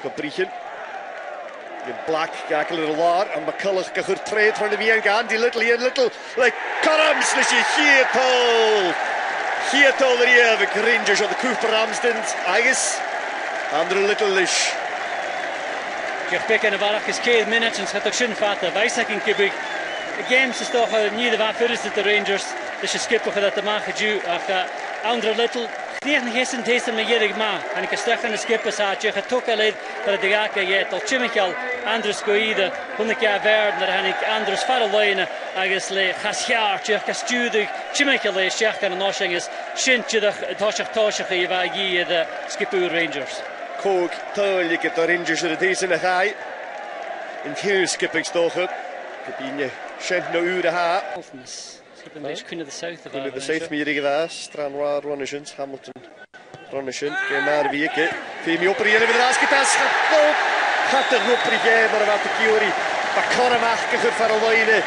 go brichen. In Black gakel yr lawr, a McCulloch gachwr tred rhan y fi yn gan, di little, like, Corams nes i Chiatol yr iaf, y Rangers o the Cooper Ramsdens, agus, Andrew Little-ish. Gech bek yn y farach is 10 minutes yn sgatog sy'n ffata, faes ac yn gybig. Y game sy'n stoch o ni dda ffyrus at the Rangers, dys y skipwch at y mach y diw, ach Andrew Little, chdiach na hesyn teisyn me gierig ma, han ik ystach yn y skipus a diach a tok a leid dar y digach a iet, al chimichal Andrews goida, hwn ik a verd, nar han ik Andrews far a loina, agus le chaschiar, diach a stúdig, chimichal le siach gan a noshingus, sy'n diach toshach i fa gi y skipur Rangers. Cog tol ik het Rangers er teisyn a chai, in heel skipping stoch up, gebien je sy'n no uur a ha. Skipping leis Queen of the South of Queen of the South mi rig fas, Stranwar Ronishins, Hamilton Ronishin, gemaar wieke. Femi op er een van de asketas, gaat er op er maar wat de Kiori. Ba Corramach gyfer far o loine.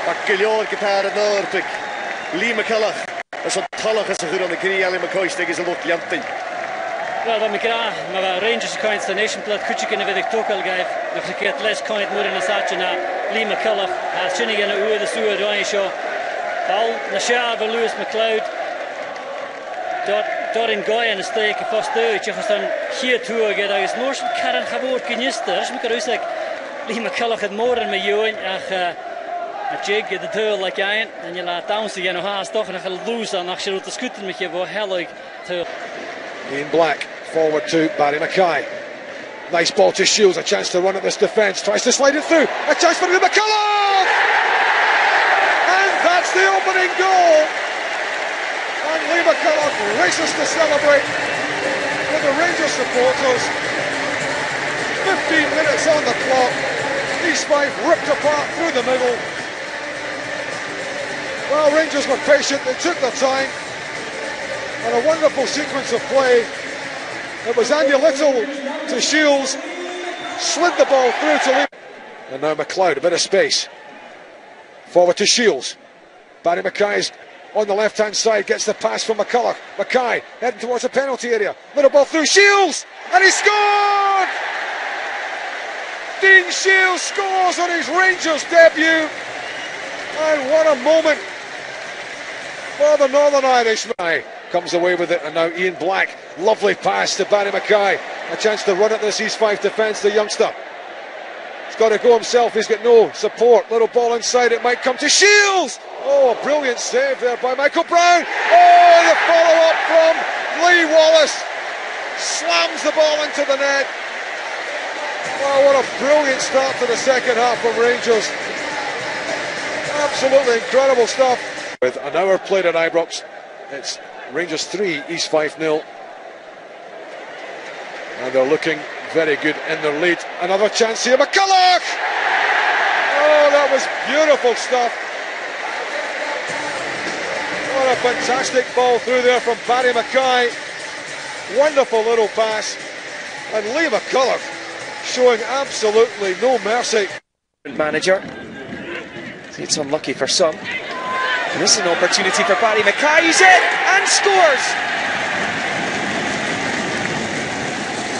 Ba Gilio'r gitar yn Norpig. Lee McCulloch. As o'n talach as a chwr o'n y gri Ali McCoystig is a lot liantyn. Wel, van McGrath, maar we Rangers coins de nation plat kutje kunnen we toch al geef. We verkeerd les coin moet in de satje na Lee McCulloch. Hij zinnig in de oer de soer Ryan Shaw. Bal na Shaw van Lewis McLeod. Daar in Goya en de steek vast uit. Je gaat dan hier toe gaan. Dat is moors een kern gewoon genister. Als we kunnen zeggen Lee McCulloch het morgen met jou en a jig de deur like ein en je laat Downsy gaan nog haast toch nog een lose aan als je te scouten met je voor hellig te. Ian Black forward to Barry Mackay. Nice ball to Shields, a chance to run at this defence. Tries to slide it through. A chance for McCulloch! And that's the opening goal. And Lee McCulloch races to celebrate with the Rangers supporters. 15 minutes on the clock. East Fife ripped apart through the middle. Well, Rangers were patient, they took their time. And a wonderful sequence of play. It was Andy Little to Shields, slid the ball through to Lee. And now McLeod, a bit of space. Forward to Shields. Barry Mackay's on the left-hand side, gets the pass from McCulloch. Mackay heading towards the penalty area. Little ball through Shields, and he scored! Dean Shields scores on his Rangers debut. And what a moment for the Northern Irishman. Comes away with it, and now Ian Black, lovely pass to Barry Mackay, a chance to run at this East Fife defence, the youngster. He's got to go himself, he's got no support, little ball inside, it might come to Shields! Oh, a brilliant save there by Michael Brown! Oh, the follow-up from Lee Wallace, slams the ball into the net. Wow, what a brilliant start to the second half from Rangers. Absolutely incredible stuff. With an hour played at Ibrox, it's Rangers 3, East Fife 0. And they're looking very good in their lead. Another chance here, McCulloch! Oh, that was beautiful stuff. What a fantastic ball through there from Barry Mackay. Wonderful little pass. And Lee McCulloch showing absolutely no mercy. Manager. It's unlucky for some. And this is an opportunity for Barry Mackay. He's in and scores!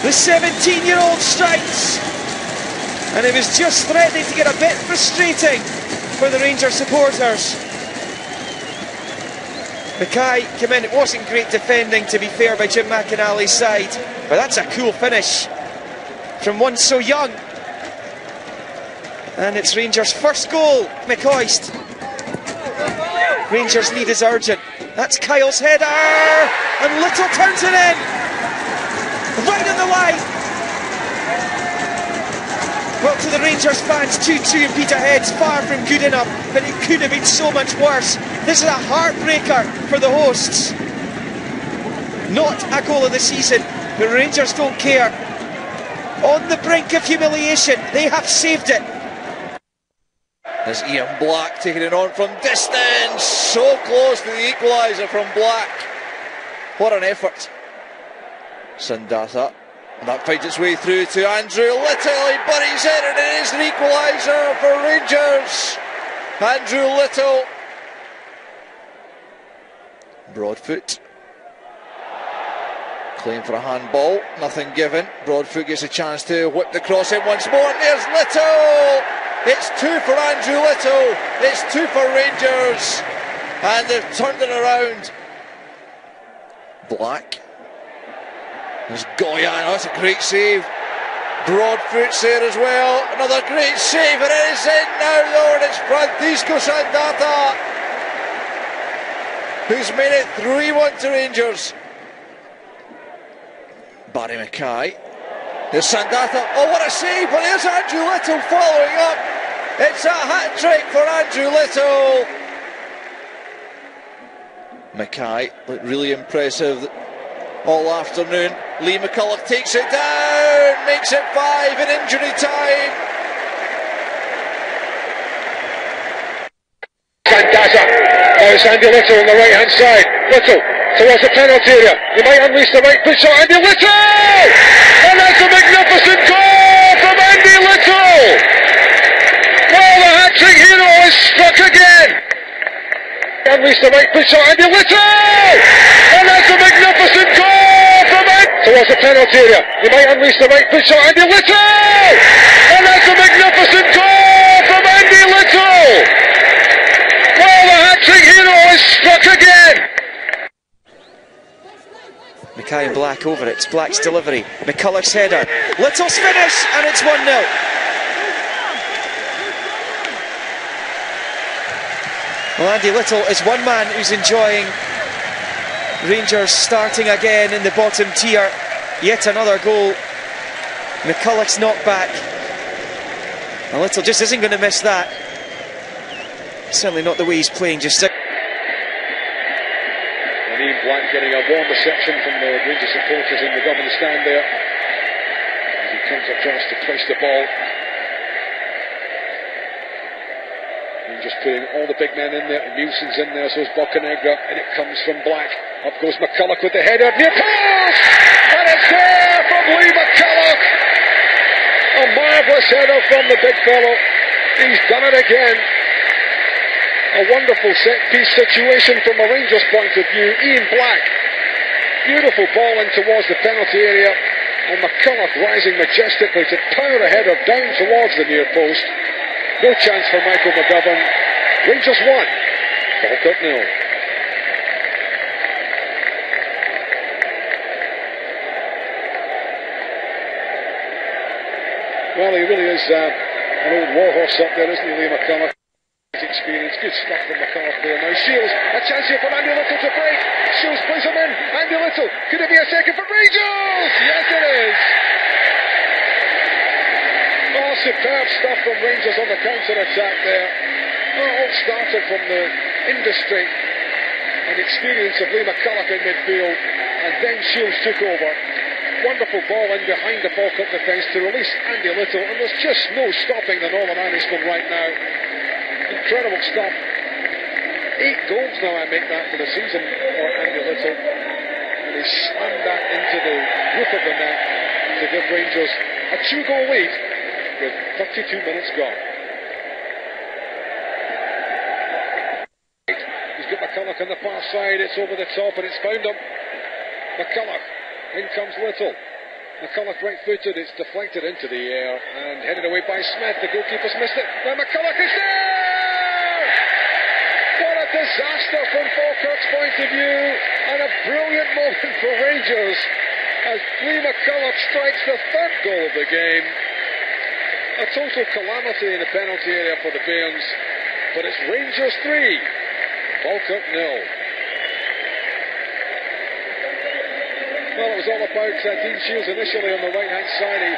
The 17-year-old strikes. And it was just threatening to get a bit frustrating for the Rangers supporters. Mackay came in. It wasn't great defending, to be fair, by Jim McInally's side. But that's a cool finish from one so young. And it's Rangers' first goal. McCoist. Rangers' lead is urgent. That's Kyle's header, and Little turns it in, right on the line. Well, to the Rangers fans, 2-2 and Peterhead's far from good enough, but it could have been so much worse. This is a heartbreaker for the hosts. Not a goal of the season, but Rangers don't care. On the brink of humiliation, they have saved it. There's Ian Black taking it on from distance, so close to the equaliser from Black. What an effort. Sandata, that finds its way through to Andrew Little, he buries it and it is an equaliser for Rangers. Andrew Little. Broadfoot. Playing for a handball, nothing given. Broadfoot gets a chance to whip the cross in once more, and there's Little! It's 2 for Andrew Little, it's 2 for Rangers, and they've turned it around. Black. There's Goyan, oh, that's a great save. Broadfoot's there as well, another great save, and it is in now though, and it's Francisco Sandata who's made it 3-1 to Rangers. Barry Mackay. There's Sandata. Oh, what a save! But there's Andrew Little following up. It's a hat-trick for Andrew Little. Mackay looked really impressive all afternoon. Lee McCulloch takes it down, makes it 5 in injury time. Sandata. Oh, it's Andy Little on the right hand side. Little towards the penalty area. He might unleash the right foot shot. Andy Little! And that's a magnificent goal from Andy Little! Well, the hat-trick hero is struck again. Unleash the right foot shot. Andy Little! And that's a magnificent goal from Andy towards the penalty area. He might unleash the right foot shot. Andy Little! And that's a magnificent goal from Andy Little! Well, the hat-trick hero is struck again. Mackay and Black over it. It's Black's delivery. McCulloch's header. Little's finish, and it's 1-0. Well, Andy Little is one man who's enjoying Rangers starting again in the bottom tier. Yet another goal. McCulloch's knocked back. And Little just isn't going to miss that. Certainly not the way he's playing just now. Ian Black getting a warm reception from the Rangers supporters in the government stand there as he comes across to place the ball. Rangers putting all the big men in there. Nielsen's in there, so is Bocanegra, and it comes from Black. Up goes McCulloch with the header, near post! And it's there from Lee McCulloch! A marvellous header from the big fellow. He's done it again. A wonderful set-piece situation from a Rangers point of view. Ian Black, beautiful ball in towards the penalty area, and McCulloch rising majestically to power a header down towards the near post. No chance for Michael McGovern. Rangers 1, Falkirk 0. Well, he really is an old warhorse up there, isn't he, Lee McCulloch? Experience, good stuff from McCulloch there. Now Shields, a chance here for Andy Little to break. Shields plays him in. Andy Little, could it be a second for Rangers? Yes, it is. Oh, superb stuff from Rangers on the counter-attack there. Oh, all started from the industry and experience of Lee McCulloch in midfield, and then Shields took over. Wonderful ball in behind the Falkirk defence to release Andy Little, and there's just no stopping the Northern Irishman right now. Incredible stuff. 8 goals now, I make that for the season for Andy Little, and he slammed that into the roof of the net to give Rangers a 2-goal lead with 32 minutes gone. He's got McCulloch on the far side. It's over the top and it's found him. McCulloch, in comes Little. McCulloch right-footed, it's deflected into the air and headed away by Smith. The goalkeeper's missed it. Now McCulloch is there! What a disaster from Falkirk's point of view, and a brilliant moment for Rangers as Lee McCulloch strikes the 3rd goal of the game. A total calamity in the penalty area for the Bairns, but it's Rangers 3, Falkirk 0. Well, it was all about Dean Shields initially on the right-hand side. He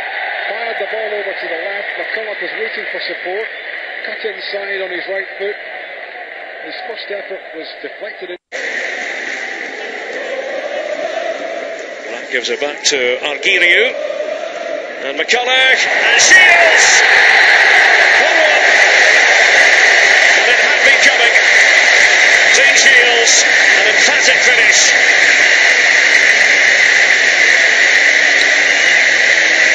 fired the ball over to the left. McCulloch was waiting for support. Cut inside on his right foot. His first effort was deflected in. That gives it back to Argiriou. And McCulloch and Shields! 1-1. And it had been coming. Dean Shields, an emphatic finish.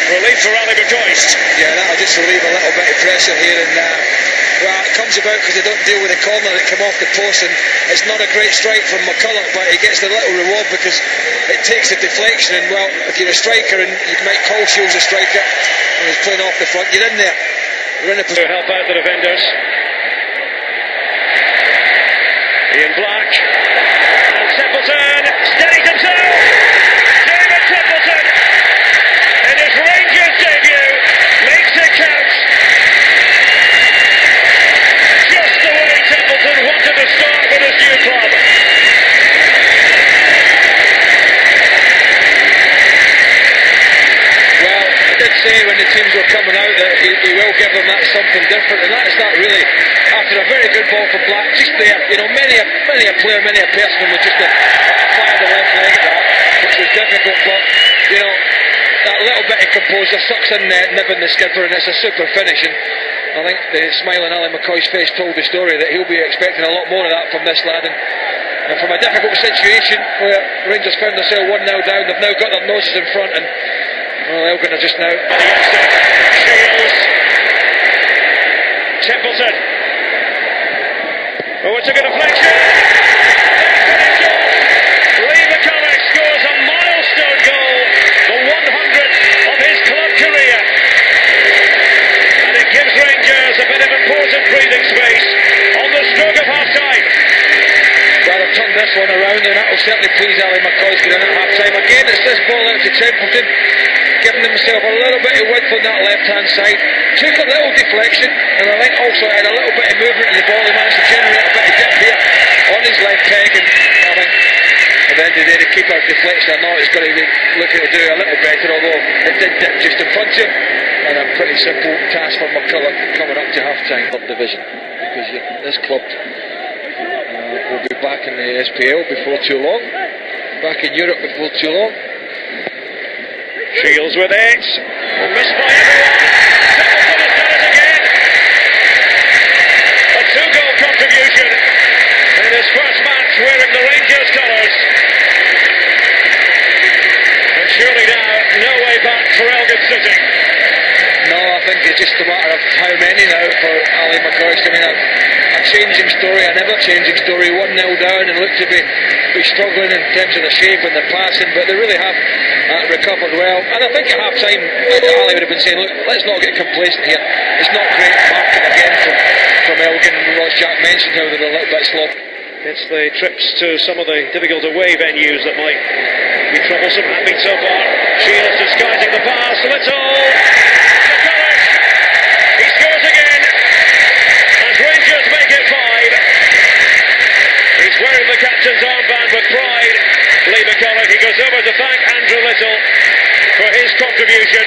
Relief for Ali McCoist. Yeah, that'll just relieve a little bit of pressure here and Well, it comes about because they don't deal with the corner that come off the post, and it's not a great strike from McCulloch, but he gets the little reward because it takes the deflection. And well, if you're a striker, and you might call Shields a striker, and he's playing off the front, you're in there. You're in a position to help out the defenders. Ian Black and Templeton steadies himself. David Templeton in his Rangers debut makes it count. Just the way Templeton wanted to start with his new club. Well, I did say when the teams were coming out that he will give them that something different, and that is not really. After a very good ball from Black, just there, you know, many a player, many a person would just fire the left leg at that, which was difficult, but, you know, that little bit of composure sucks in there, nibbing the skipper, and it's a super finish, and I think the smiling Ali McCoy's face told the story that he'll be expecting a lot more of that from this lad, and from a difficult situation where Rangers found themselves 1-0 down, they've now got their noses in front, and, well, Elgin are just now... Shields. Templeton. Oh, it's a good deflection. Lee McCulloch scores a milestone goal, the 100th of his club career. And it gives Rangers a bit of important breathing space on the stroke of half-time. Well, they've turned this one around, and that will certainly please Ali McCoy going in at half-time. Again, it's this ball out to Templeton, giving himself a little bit of width on that left-hand side. Took a little deflection, and I think also had a little bit of movement in the ball. He managed to generate a bit of dip here on his left peg, and I think at the end of the day the keeper deflection or not is going to be looking to do a little better, although it did dip just in front of him, and a pretty simple task for McCulloch coming up to half-time. Club division, because this club will be back in the SPL before too long, back in Europe before too long. Shields with it, missed by everyone. Templeton has done it again. A 2-goal contribution in his first match wearing the Rangers colours. And surely now, no way back for Elgin City. No, I think it's just a matter of how many now for Ali McCoy. I mean, a changing story, a never-changing story. 1-0 down and look to be struggling in terms of the shape and the passing, but they really have recovered well. And I think at half-time, Ali would have been saying, look, let's not get complacent here. It's not great marking again from Elgin. Ross Jack mentioned how they're a little bit sloppy. It's the trips to some of the difficult away venues that might be troublesome. Have been so far. Shields disguising the pass. Little. McCulloch. He scores again. As Rangers make it 5. He's wearing the captain's armband with pride. Lee McCulloch. He goes over to thank Andrew Little for his contribution.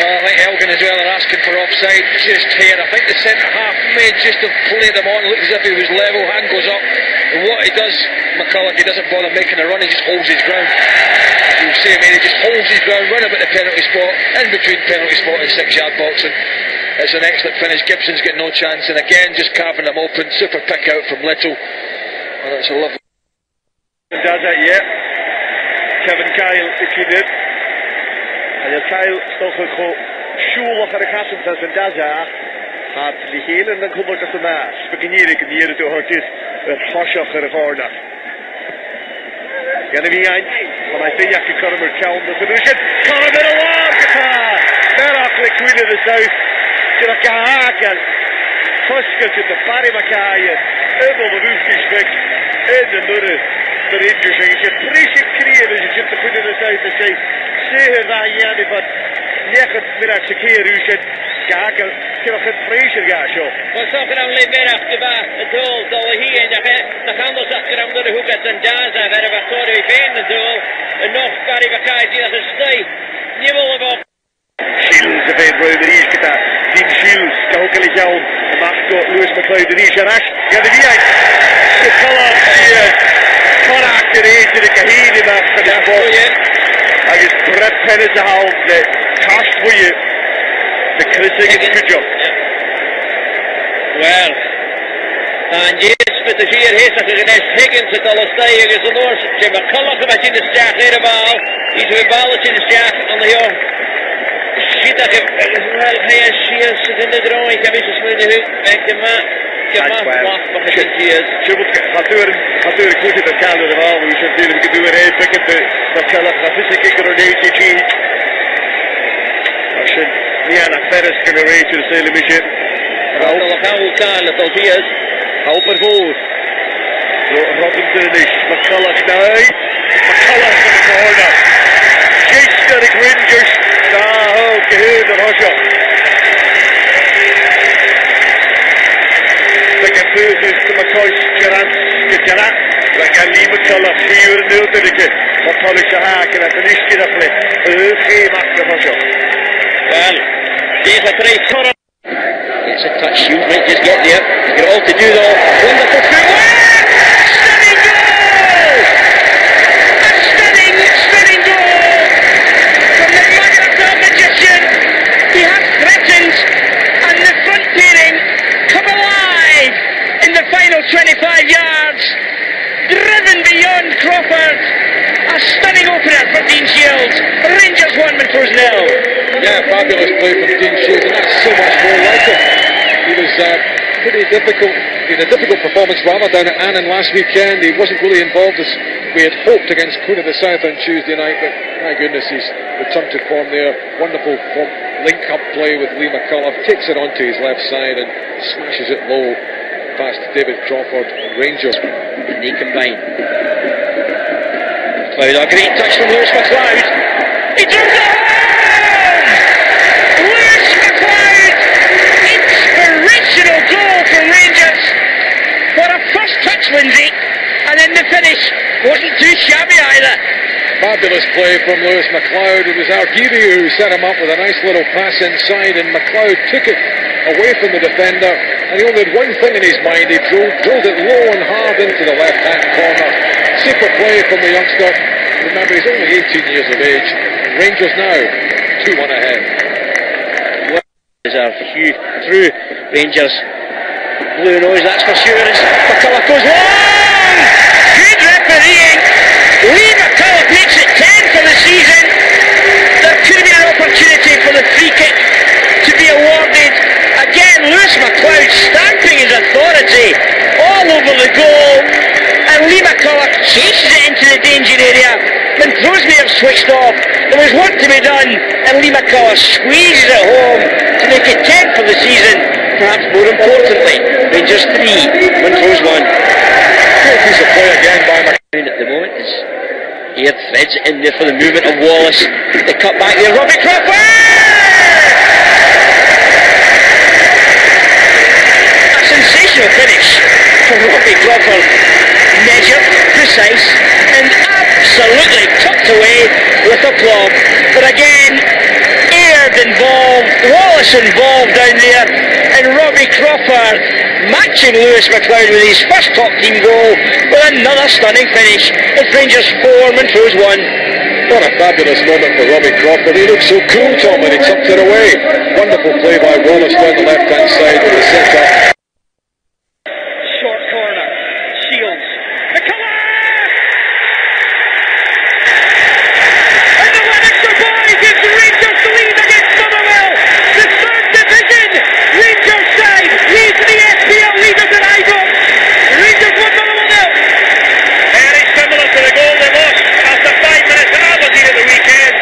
I think Elgin as well are asking for offside just here. I think the centre half may just have played him on. Looks as if he was level, hand goes up. And what he does, McCulloch, he doesn't bother making a run, he just holds his ground. As you say, he just holds his ground, run about the penalty spot, in between penalty spot and 6-yard box. And it's an excellent finish. Gibson's got no chance, and again just carving them open. Super pick out from Little. And it's a lovely. Does it, yeah. Kevin Kyle, if he did. En je Kyle toch gewoon sjoelig aan de kassen van Daza. Gaat die hele en dan kom ik op de maas. Beginnen toe hard is. Het hosjach er voor. Gonna be ein. Van I think you can come count the solution. Come a bit of water. There are quick win in the south. To the Kahakan. Tuskers to the Barry Mackay. Able the roof is fixed. In the middle. The Rangers saying you appreciate creative as you get the win in the south and say zeer daar Janne van 9 middag se keer u zit kakel je nog het Fraser gaat zo. Wat zou er nou middag de baas het doel dat hier en de handel achter onder de hoek het en Daza werden we voor de been de doel en nog Barry Mackay die dat is stay. Nie willen we Shields de been roer de is gedaan. Die Shields kokel is jou mag door Louis McLeod de is rash. Ja de wie uit. De color die karakter is de kahine maar van de bal. I just Brett Pennis to hold the cash for you. The Chris good job. Well, and yes, but the year has a genees Higgins at all staying is the North. Jim McCulloch met in the stack near the ball. He's with ball in the stack on the young. Gita que well hayas shears in the drawing can be just the hook back the mat get my block for the shears شوفوا خطور كوتي بالكالو الغاو ويشوفوا اللي بيقدروا يريد بكت بالكالو خفيسة كيكرو نيتي كي عشان نيانا فارس كانوا ريتو رسالة مشي الله كان وكان لطوفيز هاو برفور Robinson is McCulloch now. McCulloch in the corner. Shakespeare Rangers. Oh, Cahoon and Husher. Second food to McCoy. Gerard. Like a Lee McCulloch. 3 uur nul to the kid. McCulloch Shahak and a finish kid up play. Okay, Master Husher. Well, Dave a try corner. Gets a touch. Shields might just get there. He's got all to do though. Wonderful footwork. Final 25 yards, driven beyond Crawford. A stunning opener for Dean Shields. Rangers 1, Montrose 0. Yeah, fabulous play from Dean Shields, and that's so much more like him. He was pretty difficult, in a difficult performance rather down at Annan last weekend. He wasn't really involved as we had hoped against Queen of the South on Tuesday night, but my goodness, he's returned to form there. Wonderful link-up play with Lee McCulloch. Takes it onto his left side and smashes it low past David Crawford and Rangers. And they combine. McLeod, a great touch from Lewis McLeod. He drives it home! Lewis McLeod! Inspirational goal from Rangers. What a first touch, Lindsay. And then the finish wasn't too shabby either. Fabulous play from Lewis McLeod. It was Argiri who set him up with a nice little pass inside, and McLeod took it away from the defender, and he only had one thing in his mind. He drilled it low and hard into the left-hand corner. Super play from the youngster. Remember, he's only 18 years of age. Rangers now 2-1 ahead. There's a few through Rangers. Blue nose, that's for sure. McCulloch goes long! Good refereeing. Lee McCulloch makes it 10 for the season. There could have been an opportunity for the free kick to be awarded. Again, Lewis McLeod stamping his authority all over the goal, and Lee McCulloch chases it into the danger area. Montrose may have switched off. There was work to be done, and Lee McCulloch squeezes it home to make it 10 for the season. Perhaps more importantly, Rangers 3, Montrose 1. Great piece of play again by McLeod. At the moment is here, threads it in there for the movement of Wallace. They cut back there, Robbie Crawford! A sensational finish from Robbie Crawford. Measured, precise, and absolutely tucked away with aplomb. But again, Aird involved, Wallace involved down there, and Robbie Crawford matching Lewis McLeod with his first top team goal with another stunning finish. It's Rangers 4, Montrose 1. What a fabulous moment for Robbie Crawford. He looked so cool, Tom, when he tucked it away. Wonderful play by Wallace down the left-hand side with the centre. Short corner, Shields. McCulloch! And the Lanarkshire boy gives Rangers the lead against Motherwell. The 3rd division Rangers side leads the FPL leaders in Ibrox. Rangers 1, Motherwell 0. Very similar to the goal they lost after 5 minutes at Aberdeen at the weekend.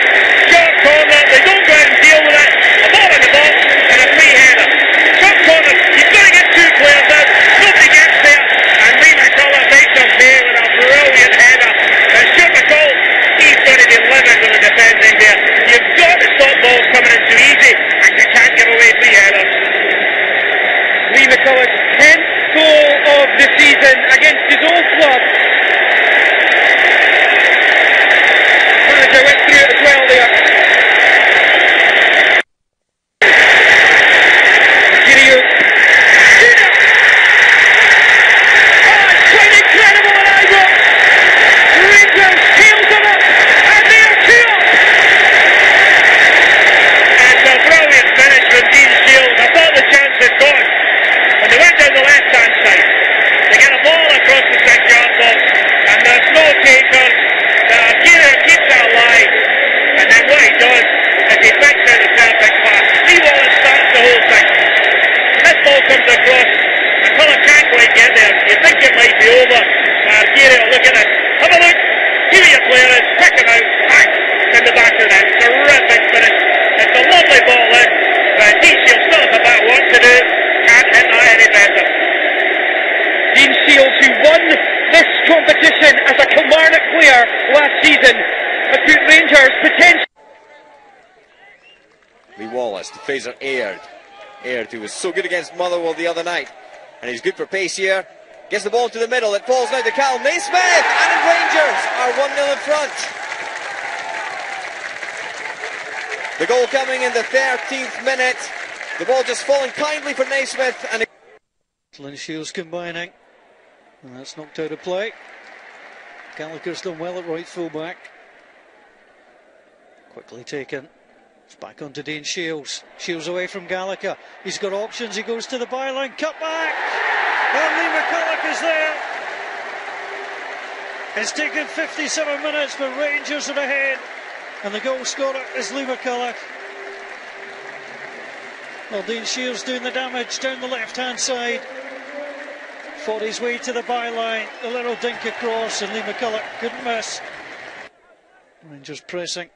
Short corner, they don't go out and deal with it. A ball in the box and a free header. Short corner, you've got to get Wallace to Fraser Aird. Aird, who was so good against Motherwell the other night, and he's good for pace here. Gets the ball to the middle, it falls now to Cal Naismith, and Rangers are 1-0 in front. The goal coming in the 13th minute. The ball just falling kindly for Naismith, and Lynn Shields combining, and that's knocked out of play. Gallagher's done well at right full-back. Quickly taken. It's back onto Dean Shields. Shields away from Gallagher. He's got options. He goes to the byline. Cut back. And Lee McCulloch is there. It's taken 57 minutes, but Rangers are ahead. And the goal scorer is Lee McCulloch. Well, Dean Shields doing the damage down the left-hand side. Fought his way to the byline. A little dink across, and Lee McCulloch couldn't miss. Rangers pressing.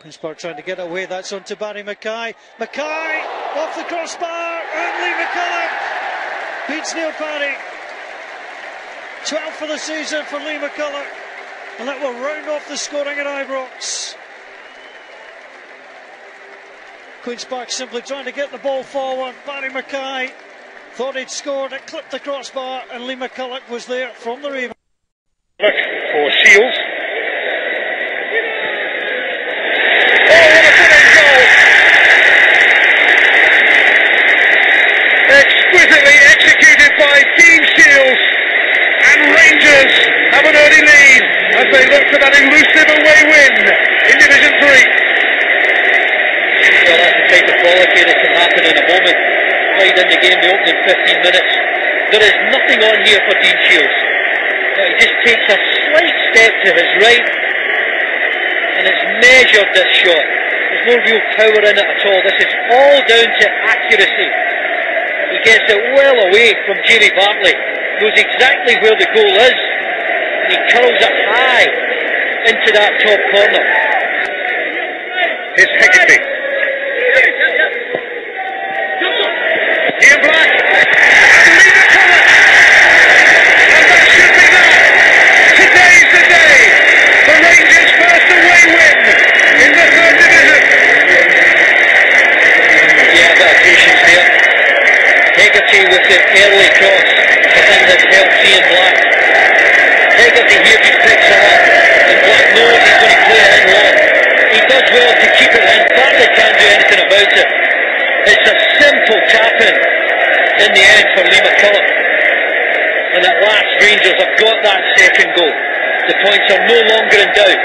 Queen's Park trying to get away. That's on to Barry Mackay. Mackay off the crossbar, and Lee McCulloch beats Neil Parry. 12 for the season for Lee McCulloch, and that will round off the scoring at Ibrox. Queen's Park simply trying to get the ball forward. Barry Mackay thought he'd scored, it clipped the crossbar, and Lee McCulloch was there from the rebound. For Shields. Exquisitely executed by Dean Shields, and Rangers have an early lead as they look for that elusive away win in Division 3. Well, that's the type of quality that can happen in a moment. Right in the game, the opening 15 minutes. There is nothing on here for Dean Shields. He just takes a slight step to his right, and it's measured, this shot. There's no real power in it at all. This is all down to accuracy. He gets it well away from Jerry Bartley, knows exactly where the goal is, and he curls it high into that top corner. Here's Hegarty. Ian Black. And Lee McCulloch. And that should be that. Today's the day. The Rangers' first away win in the 3rd Division. Yeah, a bit of patience there. Hegarty with the early cross, but then has helped Ian Black. Hegarty here just picks it up, and Black knows he's going to play it in long. He does well to keep it in. Bartley can't do anything about it. It's a simple tap-in in the end for Lee McCulloch. And at last, Rangers have got that second goal. The points are no longer in doubt.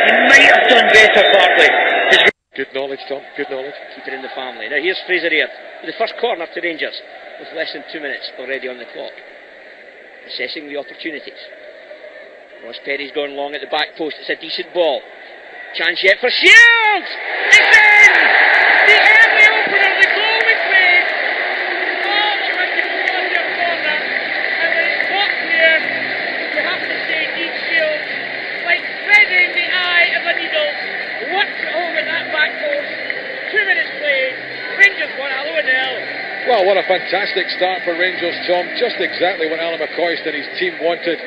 He might have done better, Bartley. Good knowledge, Tom, good knowledge. Keep it in the family. Now here's Fraser Aird with the first corner to Rangers with less than 2 minutes already on the clock. Assessing the opportunities. Ross Perry's gone long at the back post. It's a decent ball. Chance yet for Shields! It's in! The early opener, the goal was made. Oh, she went to go on your corner. And when it's blocked here, you have to say Dean Shields, like threading the eye of a needle, worked it home at that back post. 2 minutes played. Rangers won Alloa 0. Well, what a fantastic start for Rangers, Tom. Just exactly what Alan McCoist and his team wanted.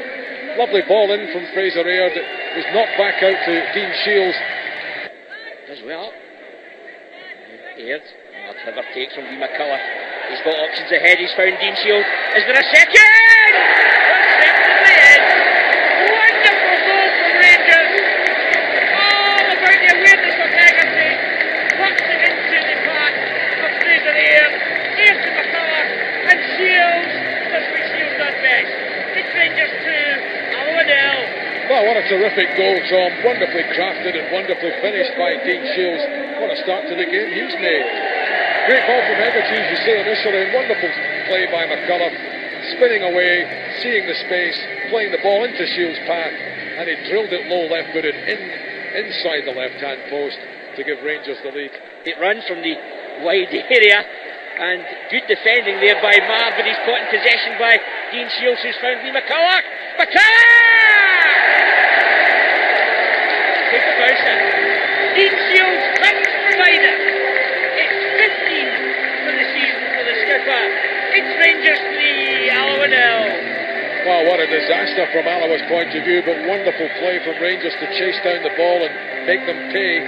Lovely ball in from Fraser Aird. It was knocked back out to Dean Shields. As well. Aird. A clever take from Lee McCulloch. He's got options ahead. He's found Dean Shields. Is there a second? Certainly is. Wonderful goal from Rangers. All about the awareness of Hegarty. Puts it into the path of Fraser Aird. Aird to McCulloch. And Shields. That's what Shields does best. It's Rangers 2. Well, what a terrific goal, Tom. Wonderfully crafted and wonderfully finished by Dean Shields. What a start to the game he's made. Great ball from Hegarty, as you say initially, and wonderful play by McCulloch. Spinning away, seeing the space, playing the ball into Shields' path, and he drilled it low left-footed inside the left-hand post to give Rangers the lead. It runs from the wide area, and good defending there by Marv, but he's caught in possession by Dean Shields, who's found Lee McCulloch. Take the bounce in. Dean Shields couldn't provide it. It's 15 for the season for the skipper. It's Rangers 3, Alloa 0. Well, what a disaster from Alloa's point of view, but wonderful play from Rangers to chase down the ball and make them pay.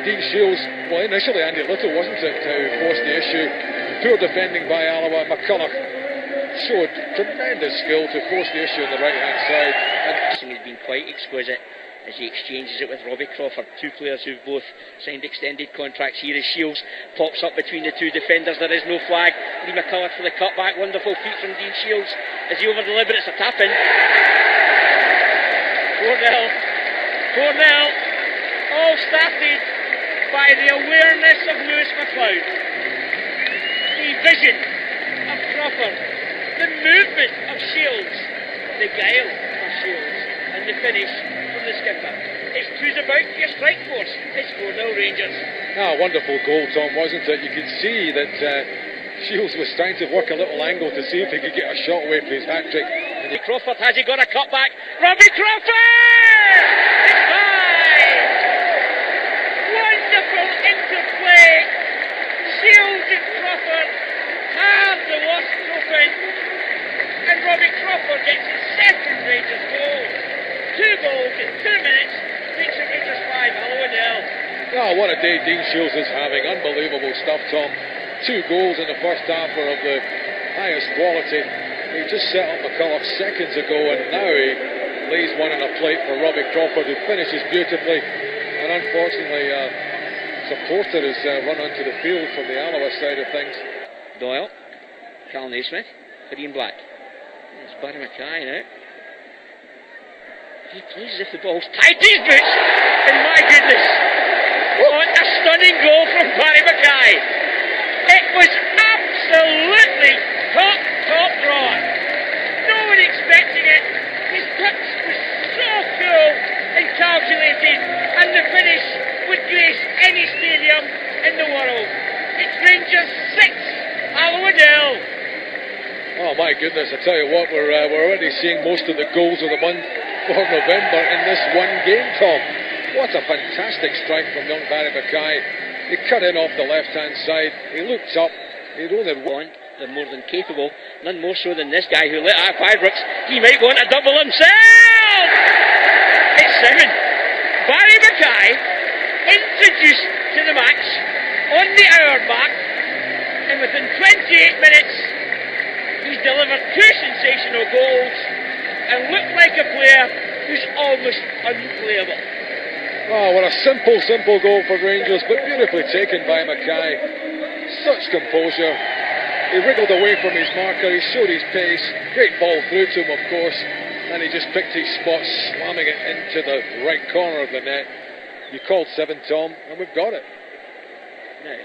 Dean Shields, well, initially Andy Little, wasn't it, who forced the issue. Poor defending by Alloa. McCulloch showed tremendous skill to force the issue on the right-hand side. And he's been quite exquisite as he exchanges it with Robbie Crawford, two players who've both signed extended contracts here as Shields pops up between the two defenders. There is no flag. Lee McCulloch for the cutback. Wonderful feet from Dean Shields as he over-delivers. It's a tap-in. 4-0. 4-0. All started by the awareness of Lewis McLeod, the vision of Crawford, the movement of Shields, the guile of Shields, and the finish from the skipper. It's who's about to your strike force. It's 4-0 Rangers. Wonderful goal, Tom, wasn't it? You could see that Shields was trying to work a little angle to see if he could get a shot away for his hat-trick. Crawford, has he got a cutback? Robbie Crawford! It's high! Wonderful interplay. Shields and Crawford have the wasp open, and Robbie Crawford gets his second Rangers goal. 2 goals in 2 minutes, makes it Rangers 5, Alloa 0. Oh, what a day Dean Shields is having. Unbelievable stuff, Tom. 2 goals in the first half are of the highest quality. He just set up McCulloch seconds ago, and now he lays one on a plate for Robbie Crawford, who finishes beautifully. And unfortunately, supporter has run onto the field from the Alloa side of things. Doyle, Cal Naismith, Ian Black. It's Barry Mackay now. He plays as if the ball's tied to his boots. And my goodness, what a stunning goal from Barry Mackay. It was absolutely top draw. No one expecting it. His touch was so cool and calculated, and the finish would grace any stadium in the world. It's Rangers 6, Alloa 0. Oh my goodness, I tell you what, we're already seeing most of the goals of the month for November in this one game, Tom. What a fantastic strike from young Barry Mackay. He cut in off the left-hand side, he looked up, he'd only won. They're more than capable, none more so than this guy who lit out Firebrooks. He might want a double himself! It's 7. Barry Mackay introduced to the match on the hour mark, and within 28 minutes he's delivered 2 sensational goals and looked like a player who's almost unplayable. Oh, what a simple goal for Rangers, but beautifully taken by Mackay. Such composure. He wriggled away from his marker, he showed his pace, great ball through to him of course, and he just picked his spot, slamming it into the right corner of the net. You called 7, Tom, and we've got it. Now,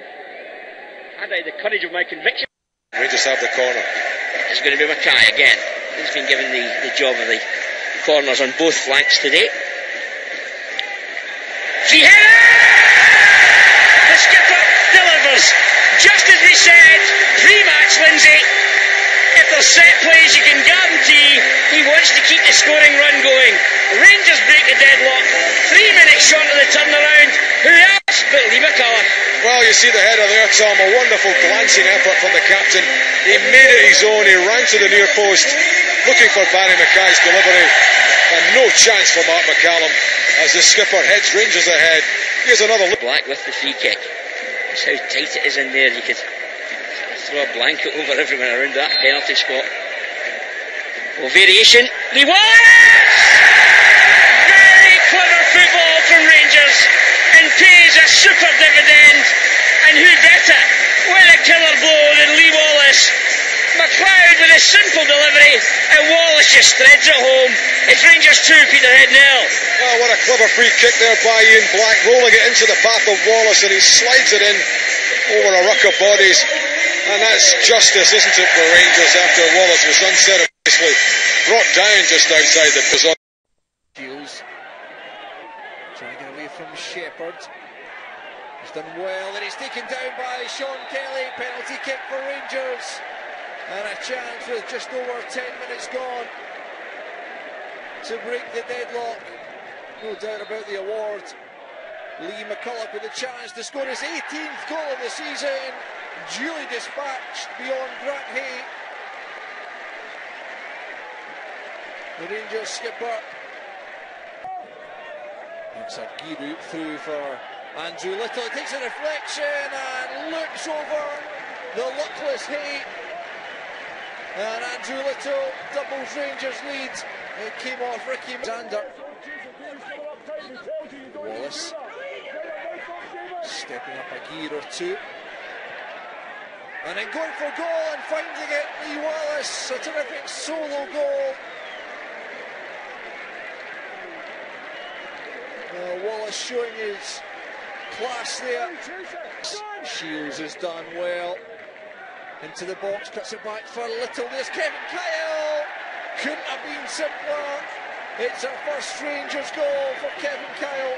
had I the courage of my conviction, Rangers have the corner. It's going to be Mackay again. He's been given the job of the corners on both flanks today. Free header! The skipper delivers. Just as we said, pre-match, Lindsay, if there's set plays, you can guarantee he wants to keep the scoring run going. Rangers break the deadlock. 3 minutes short of the turnaround. Who else but Lee McCulloch? Well, you see the header there, Tom. A wonderful glancing effort from the captain. He made it his own. He ran to the near post, looking for Barry Mackay's delivery. And no chance for Mark McCallum as the skipper heads Rangers ahead. Here's another look. Black with the free kick. That's how tight it is in there. You could throw a blanket over everyone around that penalty spot. Oh, variation. Lee Wallace! Very clever football from Rangers, and pays a super dividend. And who better with a killer blow than Lee Wallace? McLeod with a simple delivery, and Wallace just threads it home. It's Rangers 2, Peterhead 0. Oh, what a clever free kick there by Ian Black, rolling it into the path of Wallace, and he slides it in over a ruck of bodies. And that's justice, isn't it, for Rangers, after Wallace was unceremoniously brought down just outside the prison. Hughes trying to get away from Shepherd. He's done well, and he's taken down by Sean Kelly. Penalty kick for Rangers. And a chance with just over 10 minutes gone to break the deadlock. No doubt about the award. Lee McCulloch with a chance to score his 18th goal of the season. Duly dispatched beyond Grant Hay. the Rangers skipper. Looks at Giroud through for Andrew Little. He takes a deflection and looks over the luckless Hay. And Andrew Little doubles Rangers lead. It came off Ricky Zander. Wallace stepping up a gear or two. And then going for goal and finding it, Lee Wallace, a terrific solo goal. Wallace showing his class there. Shields has done well. Into the box, cuts it back for Little. There's Kevin Kyle. Couldn't have been simpler. It's our first Rangers goal for Kevin Kyle.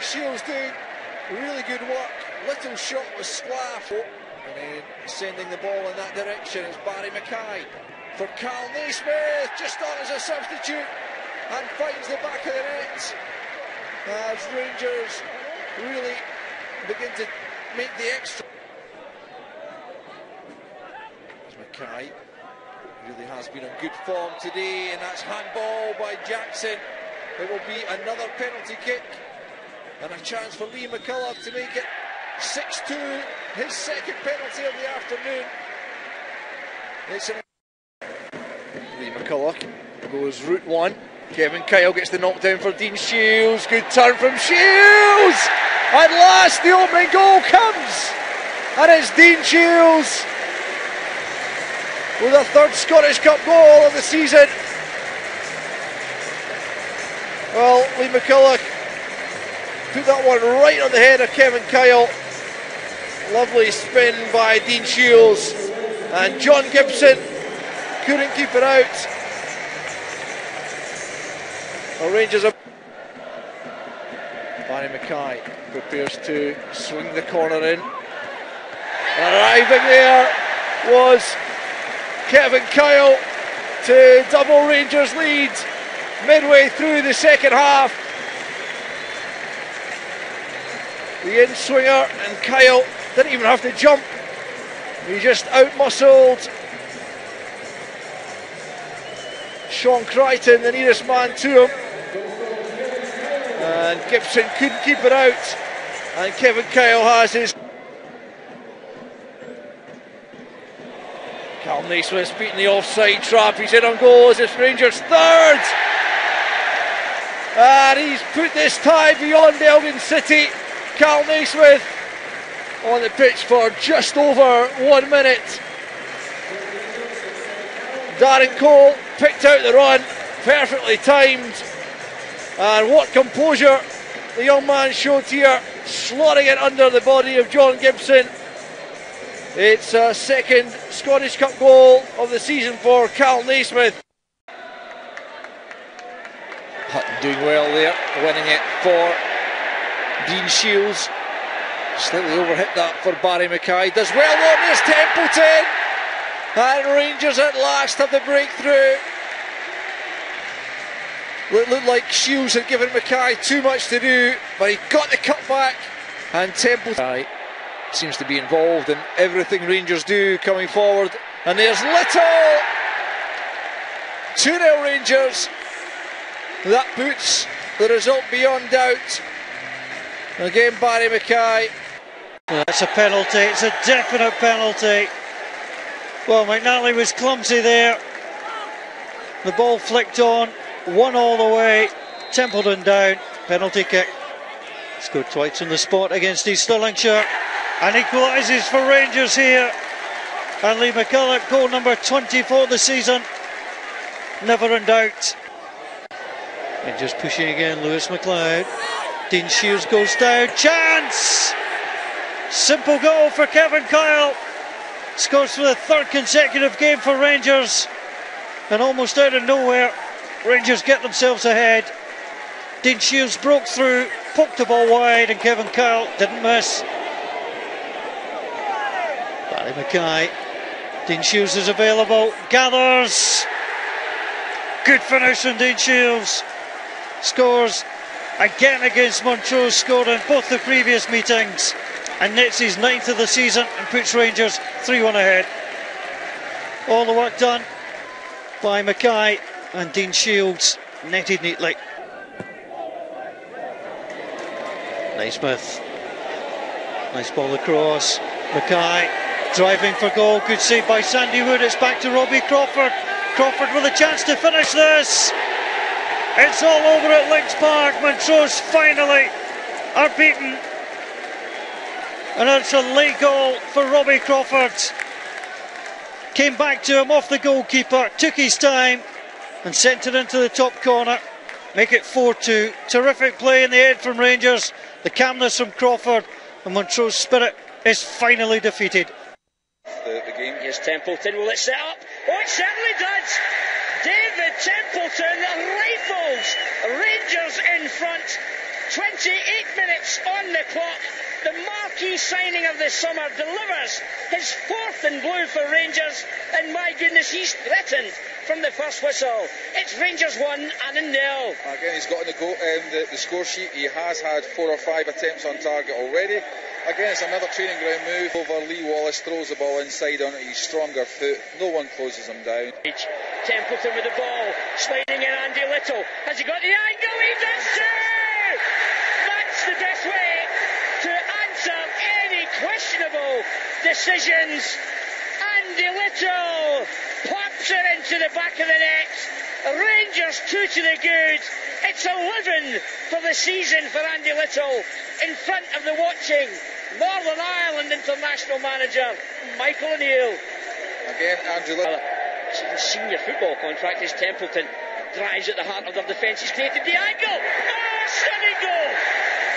Shields doing really good work. Little shot was squaff. And then sending the ball in that direction is Barry Mackay for Carl Naismith, just on as a substitute, and finds the back of the net as Rangers really begin to make the extra. As Mackay really has been on good form today, and that's handball by Jackson. It will be another penalty kick and a chance for Lee McCullough to make it 6-2, his second penalty of the afternoon. Lee McCullough goes route one. Kevin Kyle gets the knockdown for Dean Shields. Good turn from Shields. At last the opening goal comes, and it's Dean Shields with a third Scottish Cup goal of the season. Well, Lee McCullough put that one right on the head of Kevin Kyle. Lovely spin by Dean Shields, and John Gibson couldn't keep it out. The Rangers are... Barry Mackay prepares to swing the corner in. Arriving there was Kevin Kyle to double Rangers lead midway through the second half. The in-swinger, and Kyle didn't even have to jump. He just out-muscled Sean Crichton, the nearest man to him. And Gibson couldn't keep it out. And Kevin Kyle has his... Carl Naismith's beating the offside trap. He's in on goal as it's Rangers' third. And he's put this tie beyond Elgin City. Carl Naismith on the pitch for just over 1 minute. Darren Cole picked out the run, perfectly timed. And what composure the young man showed here, slotting it under the body of John Gibson. It's a second Scottish Cup goal of the season for Carl Naismith. Hutton doing well there, winning it for Dean Shields. Slightly overhit that for Barry Mackay. Does well though, there's Templeton. And Rangers at last have the breakthrough. It looked like Shields had given Mackay too much to do, but he got the cut back, and Templeton seems to be involved in everything Rangers do coming forward. And there's Little. 2-0 Rangers. That puts the result beyond doubt. Again, Barry Mackay. That's a penalty, it's a definite penalty. Well, McNally was clumsy there. The ball flicked on, one all the way. Templeton down, penalty kick. Scored twice on the spot against East Stirlingshire, and equalises for Rangers here. And Lee McCullough, goal number 24 of the season, never in doubt. And just pushing again, Lewis McLeod. Dean Shields goes down, chance! Simple goal for Kevin Kyle. Scores for the third consecutive game for Rangers. And almost out of nowhere, Rangers get themselves ahead. Dean Shields broke through, poked the ball wide, and Kevin Kyle didn't miss. Barry Mackay. Dean Shields is available, gathers. Good finish from Dean Shields. Scores again against Montrose, scored in both the previous meetings, and nets his 9th of the season and puts Rangers 3-1 ahead. All the work done by Mackay, and Dean Shields netted neatly. Naismith, nice ball across. Mackay driving for goal, good save by Sandy Wood. It's back to Robbie Crawford. Crawford with a chance to finish this. It's all over at Links Park. Montrose finally are beaten, and it's a late goal for Robbie Crawford. Came back to him off the goalkeeper, took his time and sent it into the top corner. Make it 4-2. Terrific play in the head from Rangers, the calmness from Crawford, and Montrose spirit is finally defeated. The game. Here's Templeton, will it set up? Oh, it certainly does! David Templeton rifles Rangers in front. 28 minutes on the clock. The marquee signing of the summer delivers his fourth in blue for Rangers, and my goodness, he's threatened from the first whistle. It's Rangers 1 and a 0. Again, he's got on the score sheet. He has had 4 or 5 attempts on target already. Again, it's another training ground move over. Lee Wallace throws the ball inside on his stronger foot. No one closes him down. Templeton with the ball, sliding in Andy Little. Has he got the angle? He does too! That's the best way to answer any questionable decisions. Andy Little pops it into the back of the net. Rangers 2 to the good. It's 11 for the season for Andy Little, in front of the watching Northern Ireland international manager Michael O'Neill. Again, Andrew Little. Senior football contract is Templeton. Drives at the heart of their defence. He's created the angle. Oh, stunning goal!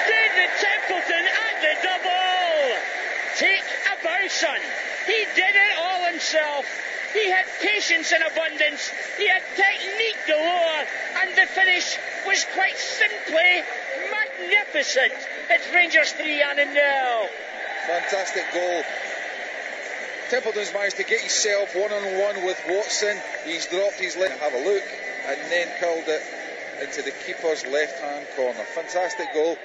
David Templeton at the double. Take a bow, son. He did it all himself. He had patience in abundance. He had technique galore, and the finish was quite simply magnificent. It's Rangers 3 and a 0. Fantastic goal. Templeton's managed to get himself one-on-one with Watson. He's dropped his leg, have a look, and then curled it into the keeper's left-hand corner. Fantastic goal.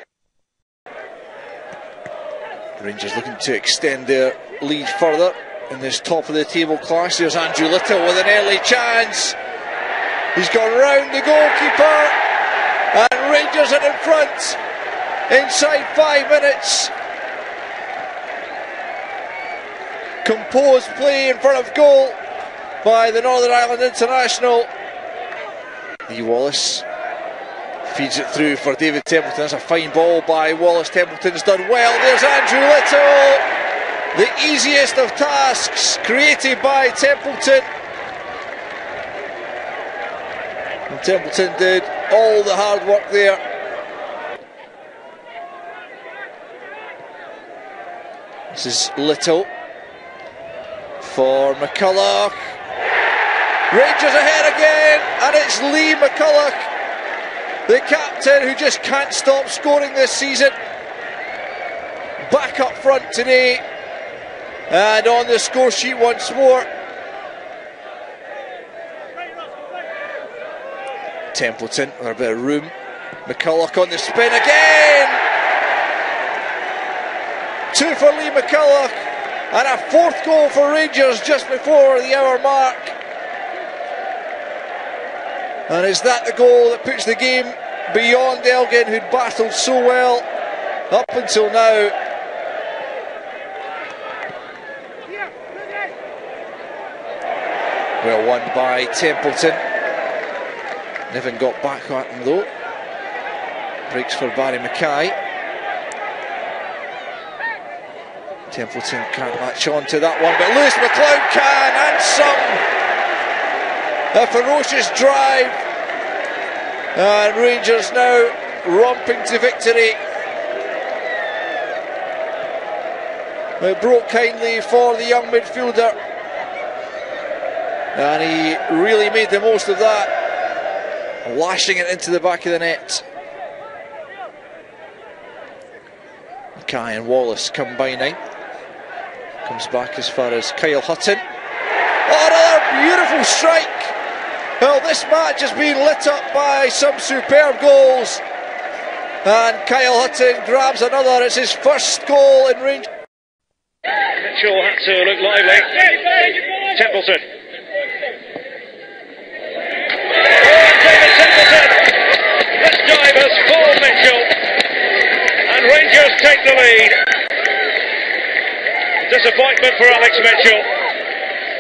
Rangers looking to extend their lead further in this top of the table clash. There's Andrew Little with an early chance. He's gone round the goalkeeper, and Rangers are in front inside 5 minutes. Composed play in front of goal by the Northern Ireland international. Lee Wallace feeds it through for David Templeton. That's a fine ball by Wallace. Templeton's done well. There's Andrew Little. The easiest of tasks created by Templeton. And Templeton did all the hard work there. This is Little for McCulloch. Rangers ahead again, and it's Lee McCulloch, the captain, who just can't stop scoring this season. Back up front today, and on the score sheet once more. Templeton with a bit of room. McCulloch on the spin again. 2 for Lee McCulloch, and a 4th goal for Rangers just before the hour mark. And is that the goal that puts the game beyond Elgin, who'd battled so well up until now? Well won by Templeton. Niven got back at him though. Breaks for Barry Mackay. Templeton can't latch on to that one, but Lewis McLeod can, and some. A ferocious drive, and Rangers now romping to victory. It broke kindly for the young midfielder, and he really made the most of that, lashing it into the back of the net. Mackay and Wallace combining. Comes back as far as Kyle Hutton. Oh, another beautiful strike. Well, this match has been lit up by some superb goals, and Kyle Hutton grabs another. It's his first goal in Rangers. Mitchell had to look lively. Templeton. David Templeton. This dive has fooled Mitchell. And Rangers take the lead. Disappointment for Alex Mitchell.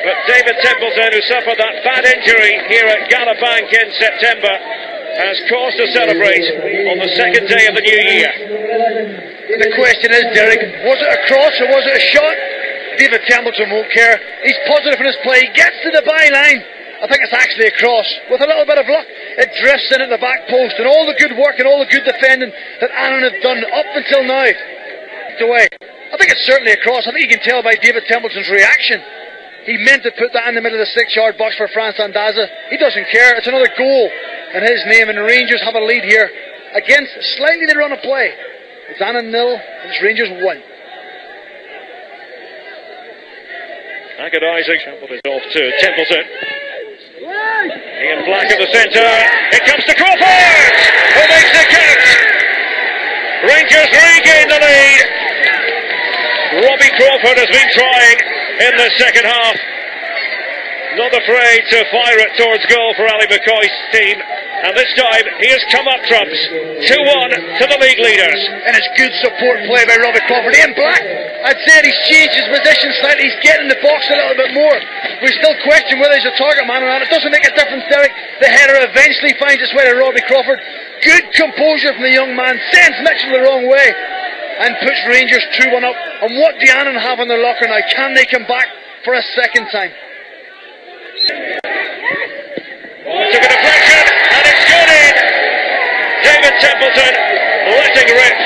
But David Templeton, who suffered that bad injury here at Gallowbank in September, has cause to celebrate on the second day of the new year. The question is, Derek, was it a cross or was it a shot? David Templeton won't care. He's positive in his play. He gets to the byline. I think it's actually a cross. With a little bit of luck, it drifts in at the back post, and all the good work and all the good defending that Annan have done up until now, away. I think it's certainly a cross. I think you can tell by David Templeton's reaction. He meant to put that in the middle of the 6-yard box for France Andaza. He doesn't care. It's another goal in his name, and the Rangers have a lead here against slightly the run of play. It's Annan 0, and it's Rangers 1. Hackett Isaac is off to Templeton. Ian Black at the centre. It comes to Crawford, who makes the count. Rangers regain the lead. Robbie Crawford has been trying in the second half. Not afraid to fire it towards goal for Ali McCoy's team. And this time he has come up trumps. 2-1 to the league leaders. And it's good support play by Robbie Crawford. Ian Black, I'd say he's changed his position slightly. He's getting in the box a little bit more. We still question whether he's a target man or not. It doesn't make a difference, Derek. The header eventually finds its way to Robbie Crawford. Good composure from the young man. Sends Mitchell the wrong way. And puts Rangers 2-1 up. And what do Annan have in their locker now? Can they come back for a second time? Oh, it took a deflection, and it's gone in. David Templeton letting rip.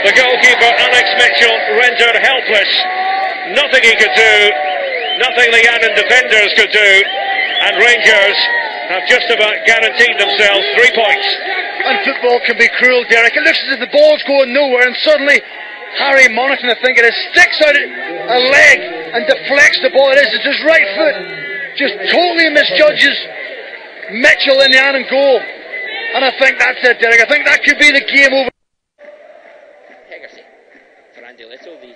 The goalkeeper, Alex Mitchell, rendered helpless. Nothing he could do, nothing the Annan defenders could do, and Rangers have just about guaranteed themselves 3 points. And football can be cruel, Derek. It looks as if the ball's going nowhere, and suddenly Harry Monaghan, I think it is, sticks out a leg and deflects the ball. It's his right foot. Just totally misjudges Mitchell in the Annan goal. And I think that's it, Derek. I think that could be the game over. Hegarty for Andy Little, the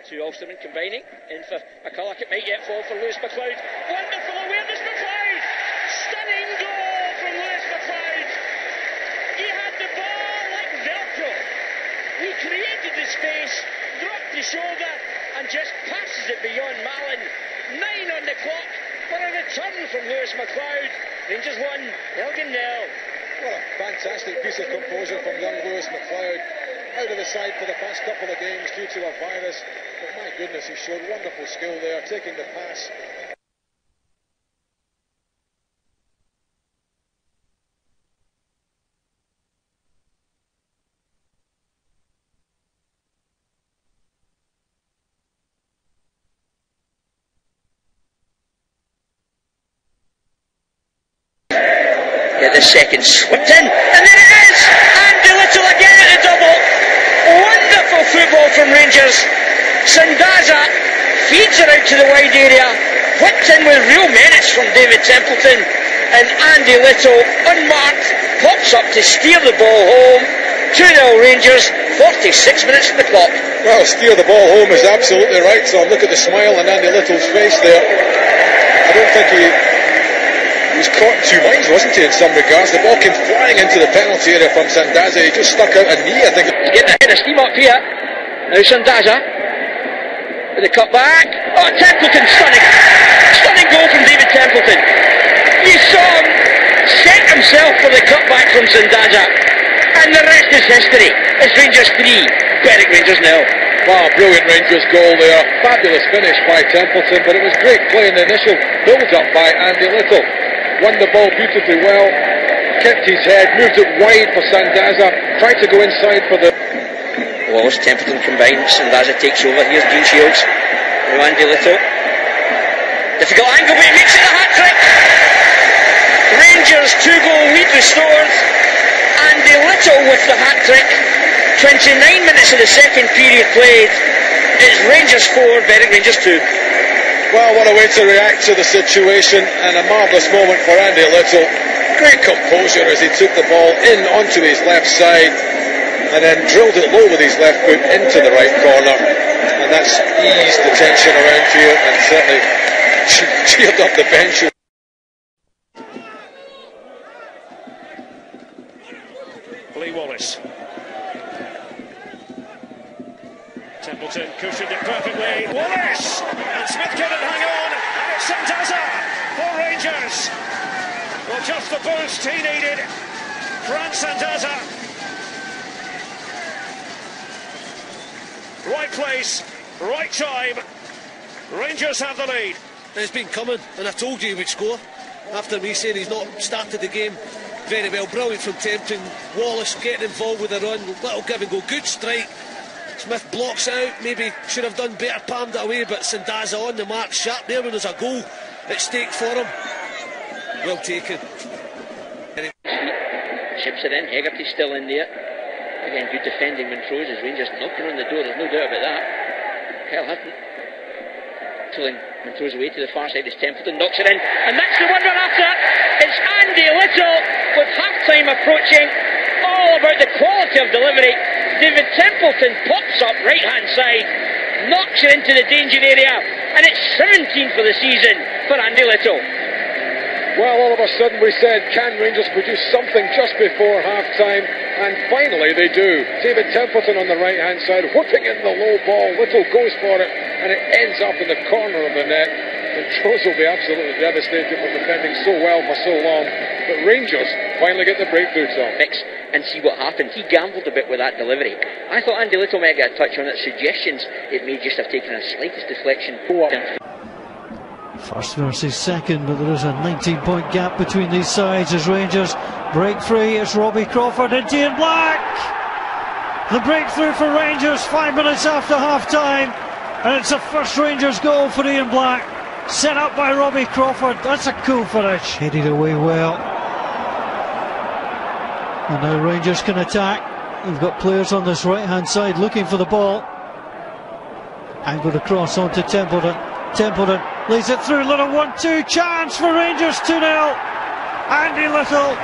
two Ulstermen combining. In for McCulloch, it might yet fall for Lewis McLeod. Wonderful awareness, McLeod! Stunning goal from Lewis McLeod. He had the ball like Velcro. He created the space, dropped the shoulder, and just passes it beyond Mallon. 9 on the clock for a return from Lewis McLeod. Rangers 1, Elgin 0. What a fantastic piece of composure from young Lewis McLeod. Out of the side for the past couple of games due to a virus. But my goodness, he showed wonderful skill there, taking the pass. Get the second slipped in, and there it is! Andy Little again at the double. Wonderful football from Rangers. Sandaza feeds it out to the wide area, whipped in with real menace from David Templeton, and Andy Little, unmarked, pops up to steer the ball home. 2-0 Rangers, 46 minutes on the clock. Well, steer the ball home is absolutely right, so look at the smile on Andy Little's face there. I don't think he was caught in two minds, wasn't he, in some regards? The ball came flying into the penalty area from Sandaza. He just stuck out a knee, I think. He's getting ahead of steam up here. Now Sandaza with the cut back. Oh, Templeton, stunning goal from David Templeton. You saw him set himself for the cutback from Sandaza, and the rest is history. It's Rangers 3, Berwick Rangers 0. Wow, brilliant Rangers goal there. Fabulous finish by Templeton, but it was great play in the initial build-up by Andy Little. Won the ball beautifully well, kept his head, moved it wide for Sandaza, tried to go inside for the... Wallace, Templeton combined, Sandaza takes over. Here's Dean Shields, Andy Little. Difficult angle, but he makes it a hat-trick. Rangers 2-goal lead restored. Andy Little with the hat-trick. 29 minutes of the second period played. It's Rangers 4, Berwick Rangers 2. Well, what a way to react to the situation, and a marvellous moment for Andy Little. Great composure as he took the ball in onto his left side and then drilled it low with his left foot into the right corner, and that's eased the tension around here and certainly cheered up the bench. Lee Wallace. Templeton cushioned it perfectly. Wallace! And Smith couldn't hang on. And it's Santaza for Rangers. Well, just the boost he needed. Fran Santaza. Right place, right time. Rangers have the lead. It's been coming, and I told you he would score. After me saying he's not started the game very well. Brilliant from Templeton. Wallace getting involved with the run. Little give and go. Good strike. Smith blocks out. Maybe should have done better, palmed it away, but Sandaza on the mark, sharp there when there's a goal at stake for him. Well taken. Chips it in. Hegarty's still in there. Again, good defending Montrose as Rangers knocking on the door. There's no doubt about that. Kyle Hutton pulling Montrose away to the far side as Templeton knocks it in, and that's the one run after. It's Andy Little with half-time approaching. All about the quality of delivery. David Templeton pops up right-hand side, knocks it into the danger area, and it's 17 for the season for Andy Little. Well, all of a sudden we said, can Rangers produce something just before half-time? And finally they do. David Templeton on the right-hand side, whipping in the low ball. Little goes for it, and it ends up in the corner of the net. And Montrose will be absolutely devastated for defending so well for so long. But Rangers finally get the breakthrough, Tom. Mix and see what happened. He gambled a bit with that delivery. I thought Andy Little might get a touch on it. Suggestions it may just have taken a slightest deflection. First versus second, but there is a 19-point gap between these sides as Rangers break free. It's Robbie Crawford into Ian Black. The breakthrough for Rangers 5 minutes after half-time, and it's the first Rangers goal for Ian Black, set up by Robbie Crawford. That's a cool finish. Headed away well. And now Rangers can attack. They've got players on this right-hand side looking for the ball. Angled across onto Templeton. Templeton lays it through. Little 1-2 chance for Rangers. 2-0. Andy Little.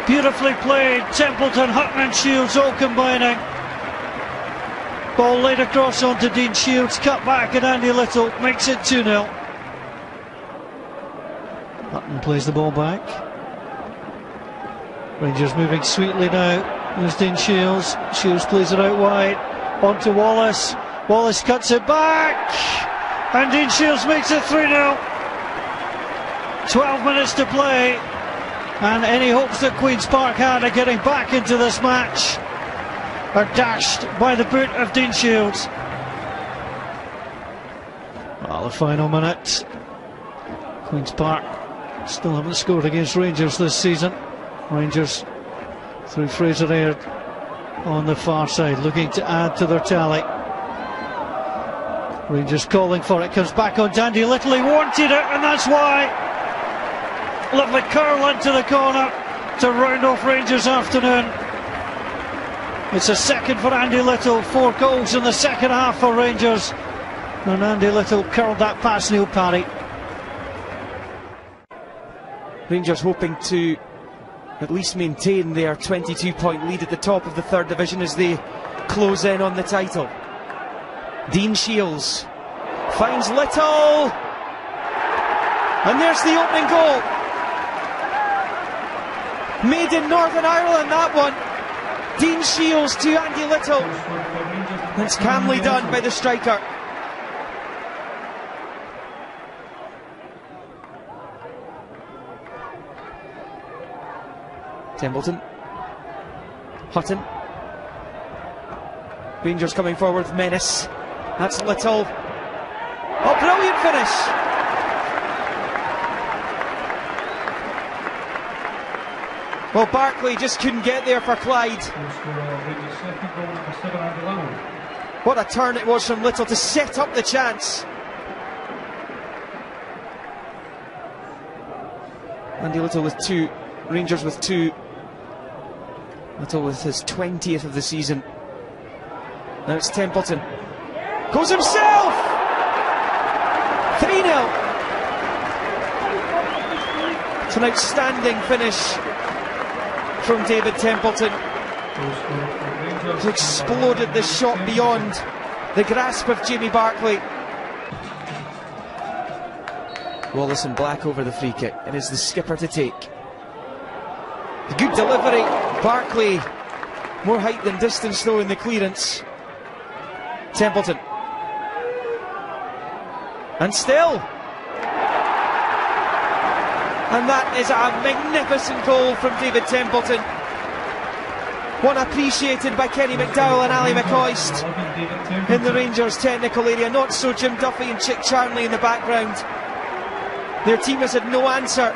Beautifully played. Templeton, Hutton and Shields all combining. Ball laid across onto Dean Shields. Cut back and Andy Little makes it 2-0. Hutton plays the ball back. Rangers moving sweetly now. There's Dean Shields. Shields plays it out wide. Onto Wallace. Wallace cuts it back. And Dean Shields makes it 3-0. 12 minutes to play. And any hopes that Queen's Park had of getting back into this match are dashed by the boot of Dean Shields. Well, the final minute. Queen's Park still haven't scored against Rangers this season. Rangers through Fraser Aird on the far side, looking to add to their tally. Rangers calling for it, comes back on Andy Little. He wanted it, and that's why. Lovely curl into the corner to round off Rangers' afternoon. It's a second for Andy Little. 4 goals in the second half for Rangers, and Andy Little curled that past Neil Parry. Rangers hoping to at least maintain their 22-point lead at the top of the third division as they close in on the title. Dean Shields finds Little, and there's the opening goal. Made in Northern Ireland, that one. Dean Shields to Andy Little. It's calmly done by the striker. Templeton. Hutton. Rangers coming forward with menace. That's Little. Oh, brilliant finish! Well, Barkley just couldn't get there for Clyde. What a turn it was from Little to set up the chance. Andy Little with 2. Rangers with 2. Little with his 20th of the season. Now it's Templeton. Goes himself! 3-0. It's an outstanding finish from David Templeton. He's exploded this shot beyond the grasp of Jamie Barkley. Wallace and Black over the free kick. It is the skipper to take. Good delivery. Barkley, more height than distance though in the clearance. Templeton. And still. And that is a magnificent goal from David Templeton. One appreciated by Kenny McDowell and Ali McCoist in the Rangers technical area. Not so Jim Duffy and Chick Charnley in the background. Their team has had no answer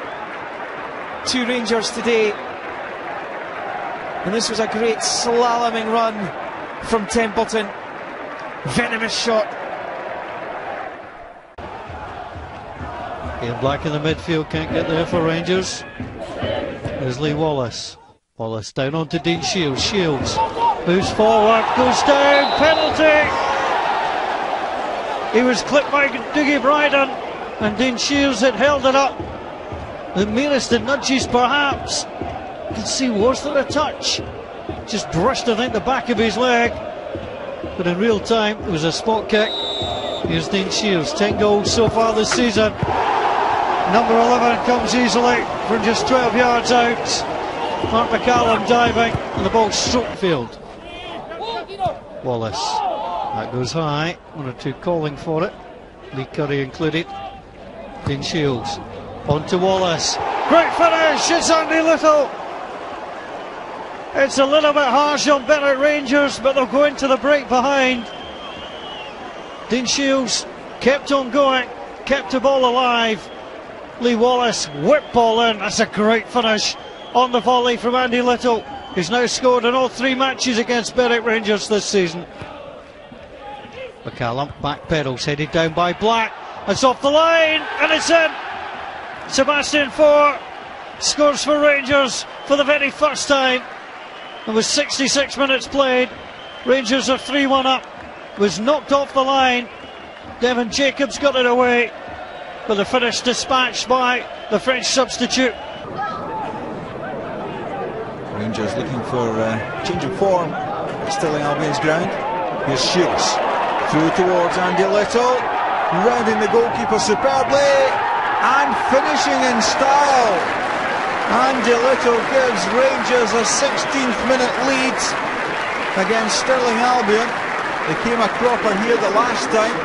to Rangers today. And this was a great slaloming run from Templeton. Venomous shot. Ian Black in the midfield, can't get there for Rangers. There's Lee Wallace. Wallace down onto Dean Shields. Shields moves forward, goes down, penalty! He was clipped by Dougie Bryden, and Dean Shields had held it up. The merest of nudges perhaps. You can see, was there a touch? Just brushed, I think, the back of his leg. But in real time, it was a spot kick. Here's Dean Shields, 10 goals so far this season. Number 11 comes easily from just 12 yards out. Mark McCallum diving, and the ball struck field. Wallace, that goes high. One or two calling for it. Lee Curry included. Dean Shields, on to Wallace. Great finish, it's Andy Little. It's a little bit harsh on Bennett Rangers, but they'll go into the break behind. Dean Shields kept on going, kept the ball alive. Lee Wallace whipped ball in. That's a great finish on the volley from Andy Little, who's now scored in all 3 matches against Berwick Rangers this season. McCallum backpedals, headed down by Black. It's off the line and it's in. Sebastian Four scores for Rangers for the very first time. It was 66 minutes played. Rangers are 3-1 up. Was knocked off the line. Devon Jacobs got it away, but the finish dispatched by the French substitute. Rangers looking for a change of form at Stirling Albion's ground. Here's Shields through towards Andy Little, rounding the goalkeeper superbly and finishing in style. Andy Little gives Rangers a 16th minute lead against Stirling Albion. They came a cropper here the last time.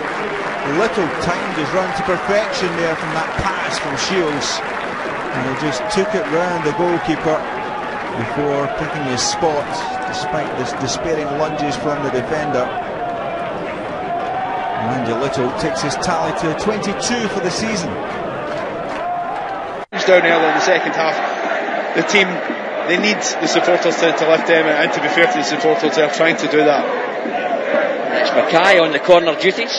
Little timed his run to perfection there from that pass from Shields, and he just took it round the goalkeeper before picking his spot despite this despairing lunges from the defender. And Andy Little takes his tally to 22 for the season. Down early in the second half, the team, they need the supporters to lift them, and to be fair to the supporters, they're trying to do that. It's Mackay on the corner duties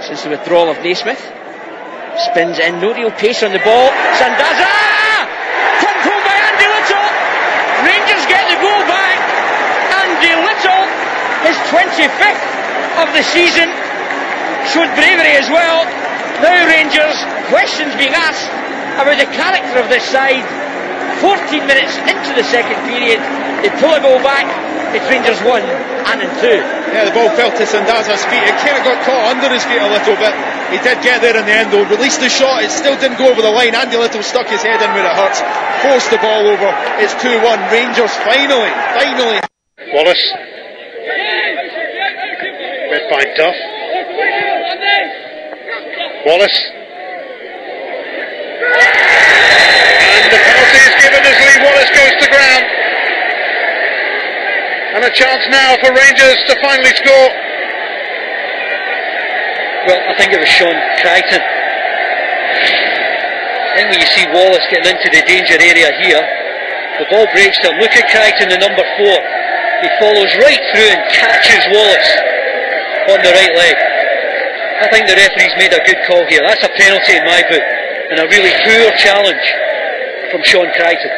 since the withdrawal of Naismith. Spins in, no real pace on the ball. Sandaza! Pumped home by Andy Little. Rangers get the goal back. Andy Little, his 25th of the season, showed bravery as well. Now Rangers, questions being asked about the character of this side. 14 minutes into the second period, they pull a goal back. It's Rangers 1 and 2. Yeah, the ball fell to Sandaza's feet. It kind of got caught under his feet a little bit. He did get there in the end though, released the shot. It still didn't go over the line. Andy Little stuck his head in where it hurts, forced the ball over. It's 2-1. Rangers finally. Wallace, read by Duff. Wallace, and the penalty is given as Lee Wallace goes to ground. And a chance now for Rangers to finally score. Well, I think it was Sean Crichton. I think when you see Wallace getting into the danger area here, the ball breaks to him. Look at Crichton, the number 4. He follows right through and catches Wallace on the right leg. I think the referee's made a good call here. That's a penalty in my book, and a really poor challenge from Sean Crichton.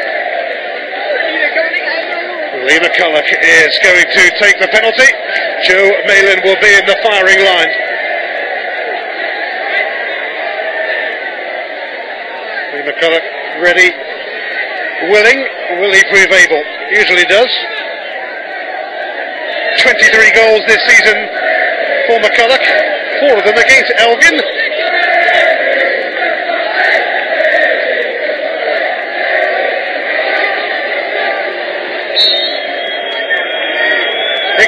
Lee McCulloch is going to take the penalty. Joe Malin will be in the firing line. Lee McCulloch ready, willing. Will he prove able? Usually does. 23 goals this season for McCulloch, 4 of them against Elgin.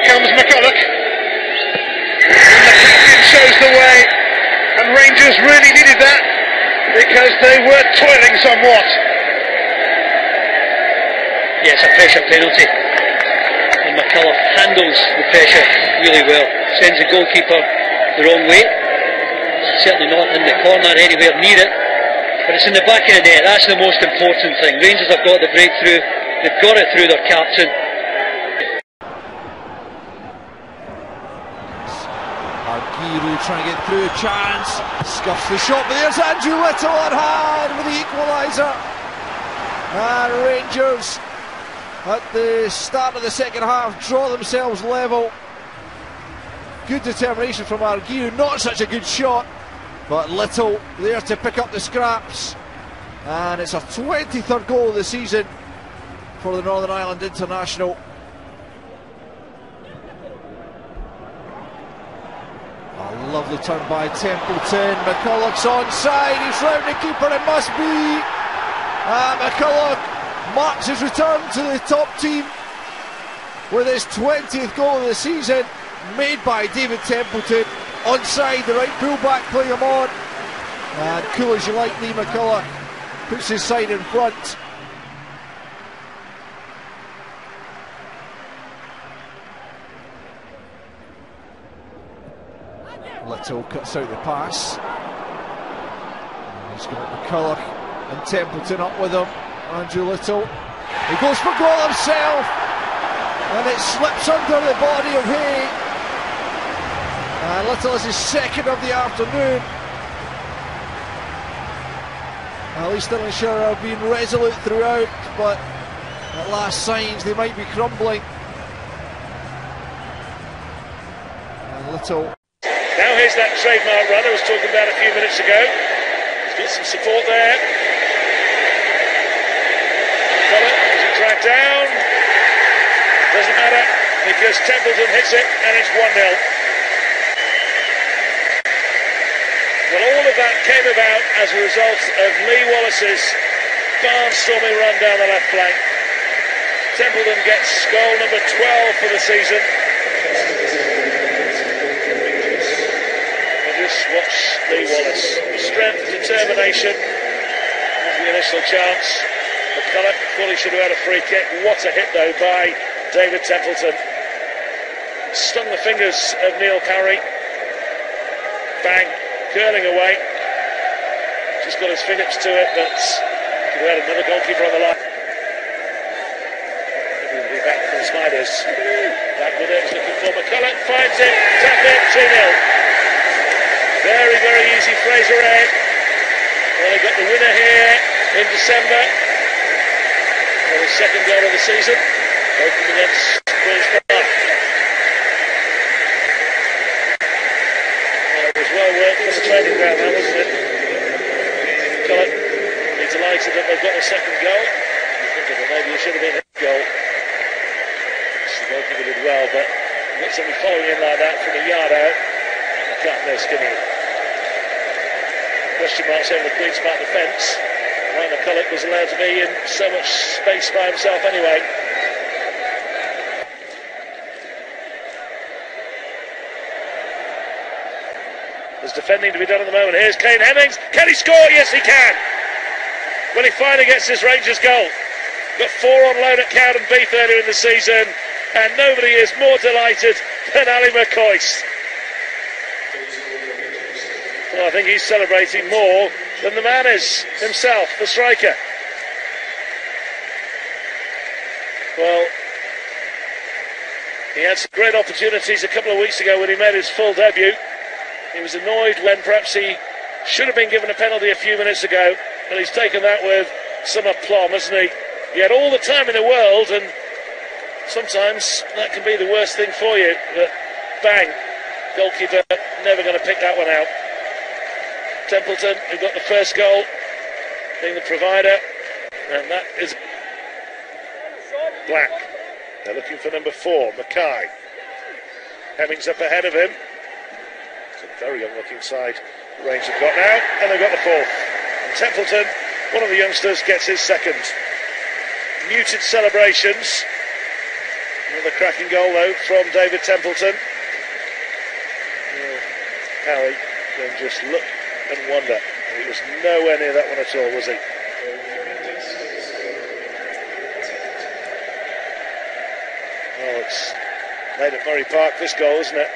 comes McCulloch. And the captain shows the way. And Rangers really needed that because they were toiling somewhat. Yeah, it's a pressure penalty. And McCulloch handles the pressure really well. Sends the goalkeeper the wrong way. Certainly not in the corner anywhere near it. But it's in the back of the net. That's the most important thing. Rangers have got the breakthrough. They've got it through their captain. Argiru trying to get through, chance, scuffs the shot, but there's Andrew Little on hand with the equaliser. And Rangers at the start of the second half draw themselves level. Good determination from Argiru, not such a good shot, but Little there to pick up the scraps. And it's a 23rd goal of the season for the Northern Ireland international. A lovely turn by Templeton. McCulloch's onside, he's round the keeper, it must be. McCulloch marks his return to the top team with his 20th goal of the season, made by David Templeton. Onside, the right fullback playing him on. And cool as you like, Lee McCulloch puts his side in front. Little cuts out the pass. He's got McCulloch and Templeton up with him. Andrew Little. He goes for goal himself. And it slips under the body of Hay. And Little is his second of the afternoon. At least Stirlingshire have been resolute throughout, but at last signs they might be crumbling. And Little. Now here's that trademark run I was talking about a few minutes ago. He's got some support there. Is he dragged down? Doesn't matter because Templeton hits it and it's 1-0. Well, all of that came about as a result of Lee Wallace's barnstorming run down the left flank. Templeton gets goal number 12 for the season. Watch Lee Wallace. Strength, determination. There's the initial chance. McCulloch thought he should have had a free kick. What a hit though by David Templeton. Stung the fingers of Neil Parry. Bang, curling away. Just got his fingertips to it, but could have had another goalkeeper on the line. Maybe he'll be back from Smiders. Back with it, he's looking for McCulloch, finds it, tap it, 2-0. Very, very easy Fraser Head. Well, they got the winner here in December for his second goal of the season, both of them against Queen's Park. Well, it was well worked for the training ground, that wasn't it? McCulloch, he's delighted that they've got a second goal. You think of it, maybe it should have been his goal. The goalkeeper did well, but you've got somebody following in like that from a yard out. Can't miss, can he? Question marks over the Queen's Park defence. Ryan McCulloch was allowed to be in so much space by himself anyway. There's defending to be done at the moment. Here's Kane Hemmings. Can he score? Yes, he can. Well, he finally gets his Rangers goal. Got 4 on loan at Cowden Beath earlier in the season, and nobody is more delighted than Ali McCoist. Well, I think he's celebrating more than the man is himself, the striker. Well, he had some great opportunities a couple of weeks ago when he made his full debut. He was annoyed when perhaps he should have been given a penalty a few minutes ago, and he's taken that with some aplomb, hasn't he? He had all the time in the world, and sometimes that can be the worst thing for you, but bang, goalkeeper never going to pick that one out. Templeton, who got the first goal, being the provider, and that is Black. They're looking for number 4, Mackay. Hemmings up ahead of him. It's a very young looking side the Rangers have got now, and they've got the 4th. And Templeton, one of the youngsters, gets his second. Muted celebrations. Another cracking goal though from David Templeton. Harry can just look and wonder. He was nowhere near that one at all, was he? Oh, it's made at Murray Park, this goal, isn't it?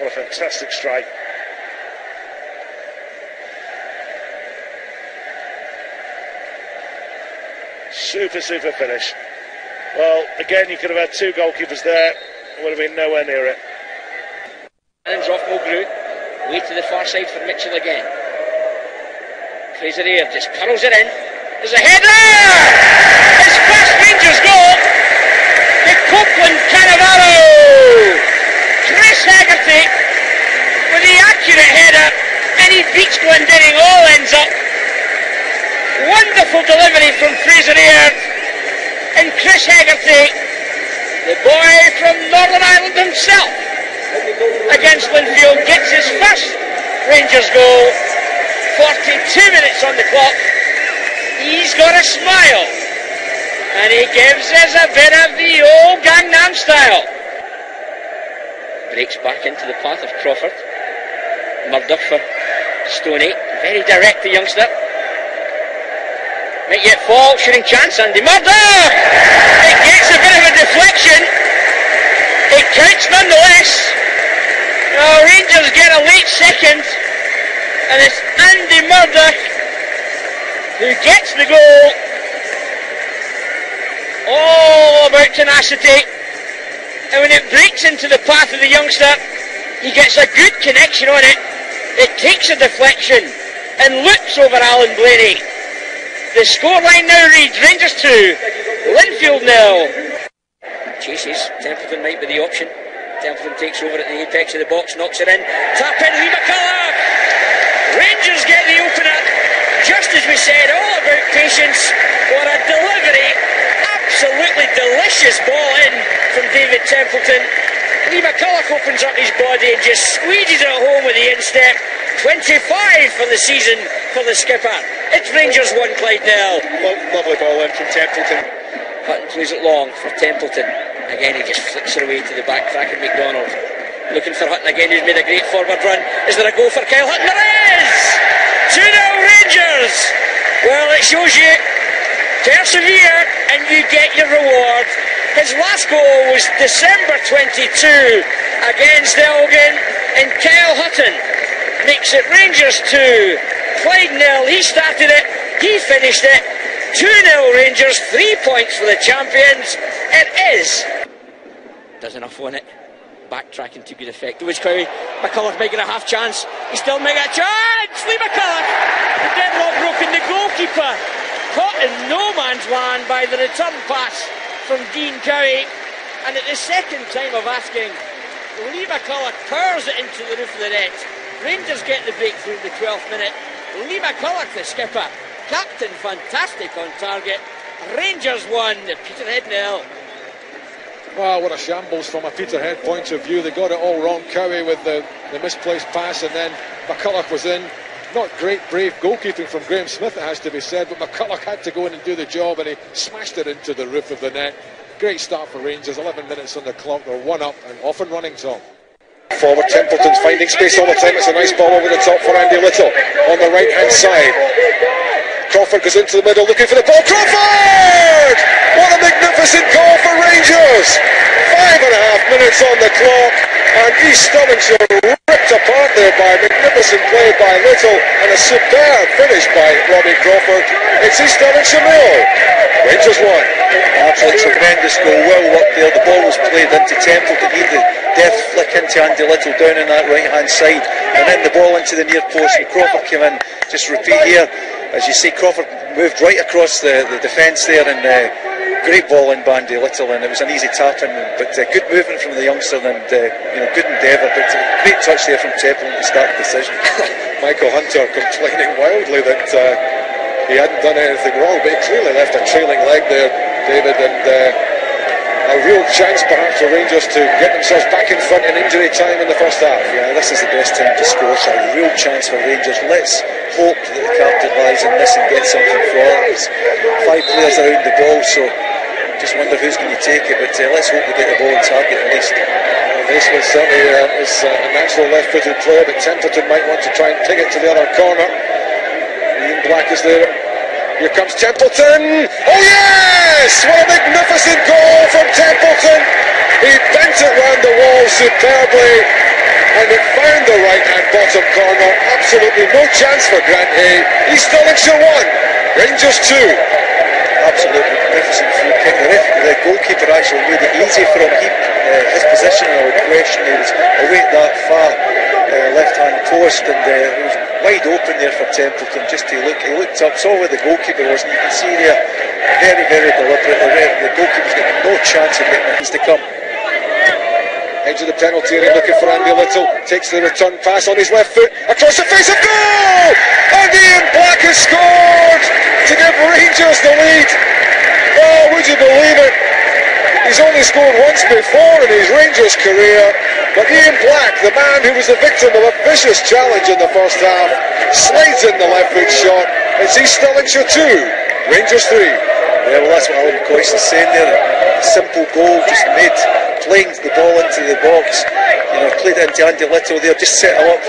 What a fantastic strike. Super finish. Well, again, you could have had two goalkeepers there. It would have been nowhere near it. Hands off Mulgrew. Way to the far side for Mitchell again. Fraser Ayer just curls it in. There's a header! His first Rangers goal! The Copeland Cannavaro! Chris Haggerty with the accurate header, and he beats Glendinning. All ends up. Wonderful delivery from Fraser Ayer, and Chris Haggerty, the boy from Northern Ireland himself, against Linfield, gets his first Rangers goal. 42 minutes on the clock. He's got a smile, and he gives us a bit of the old Gangnam style. Breaks back into the path of Crawford. Murdoch for Stoney, very direct, the youngster. Might yet fall, shooting chance, Andy Murdoch! It gets a bit of a deflection. It counts nonetheless. Now Rangers get a late second, and it's Andy Murdoch who gets the goal. All about tenacity, and when it breaks into the path of the youngster, he gets a good connection on it. It takes a deflection and loops over Alan Blaney. The scoreline now reads Rangers 2, Linfield 0. Chases, Templeton might be the option. Templeton takes over at the apex of the box, knocks it in. Tap in, Lee McCullough! Rangers get the opener. Just as we said, all about patience. What a delivery. Absolutely delicious ball in from David Templeton. Lee McCullough opens up his body and just squeezes it home with the instep. 25 for the season for the skipper. It's Rangers 1, Clyde Nell. Lovely ball in from Templeton. Hutton plays it long for Templeton. Again, he just flicks it away to the back crack of McDonald. Looking for Hutton again, who's made a great forward run. Is there a goal for Kyle Hutton? There is! 2-0 Rangers! Well, it shows you persevere and you get your reward. His last goal was December 22 against Elgin, and Kyle Hutton makes it Rangers 2. Clyde Nell, he started it, he finished it. 2-0 Rangers, 3 points for the champions. It is. Does enough on it. Backtracking to good effect. Which McCullough making a half chance. He's still making a chance. Lee McCullough. The deadlock broken. The goalkeeper caught in no man's land by the return pass from Dean Cowie. And at the second time of asking, Lee McCullough powers it into the roof of the net. Rangers get the breakthrough in the 12th minute. Lee McCullough, the skipper. Captain fantastic on target. Rangers 1, Peterhead 0. Wow, what a shambles from a Peterhead point of view. They got it all wrong. Cowie with the misplaced pass, and then McCullough was in. Not great, brave goalkeeping from Graham Smith, it has to be said, but McCullough had to go in and do the job, and he smashed it into the roof of the net. Great start for Rangers. 11 minutes on the clock. They're 1 up and off and running, Tom. Forward, Templeton's finding space all the time. It's a nice ball over the top for Andy Little on the right hand side. Crawford goes into the middle looking for the ball. Crawford! What a magnificent goal for Rangers! 5.5 minutes on the clock, and East Stirlingshire ripped apart there by magnificent play by Little and a superb finish by Robbie Crawford. It's East Stirlingshire 0, Rangers 1. Absolutely tremendous goal, well worked there. The ball was played into Templeton. He had the deft flick into Andy Little down on that right hand side, and then the ball into the near post, and Crawford came in. Just repeat here, as you see, Crawford moved right across the defence there, and great ball in by Andy Little, and it was an easy tap in, but good movement from the youngster, and good endeavour, but great touch there from Templeton to start the decision. Michael Hunter complaining wildly that he hadn't done anything wrong, but he clearly left a trailing leg there, David, and a real chance perhaps for Rangers to get themselves back in front in injury time in the first half. Yeah, this is the best time to score. It's a real chance for Rangers. Let's hope that the captain lies in this and get something for it. There's 5 players around the ball, so just wonder who's going to take it, but let's hope they get the ball on target at least. This was certainly is a natural left-footed player, but Templeton might want to try and ping it to the other corner. Ian Black is there. Here comes Templeton. Oh yes! What a magnificent goal from Templeton! He bent it round the wall superbly, and it found the right-hand bottom corner. Absolutely no chance for Grant Hay. East Stirlingshire 1, Rangers 2. Absolutely magnificent free kick. The goalkeeper actually made it easy for him. His position, I would question, he was away that far left-hand post, and it was wide open there for Templeton. Just to look, he looked up, saw where the goalkeeper was, and you can see there, very, very deliberate. The goalkeeper's got no chance of getting things to come. Edge of the penalty area, looking for Andy Little. Takes the return pass on his left foot, across the face of goal! And Ian Black has scored to give Rangers the lead. Oh, would you believe it? He's only scored once before in his Rangers career, but Ian Black, the man who was the victim of a vicious challenge in the first half, slides in the left foot shot. It's East Stirlingshire 2, Rangers 3. Yeah, well, that's what Alan McCoist is saying there. A simple goal, just made, playing the ball into the box. You know, played it into Andy Little there, just set him up.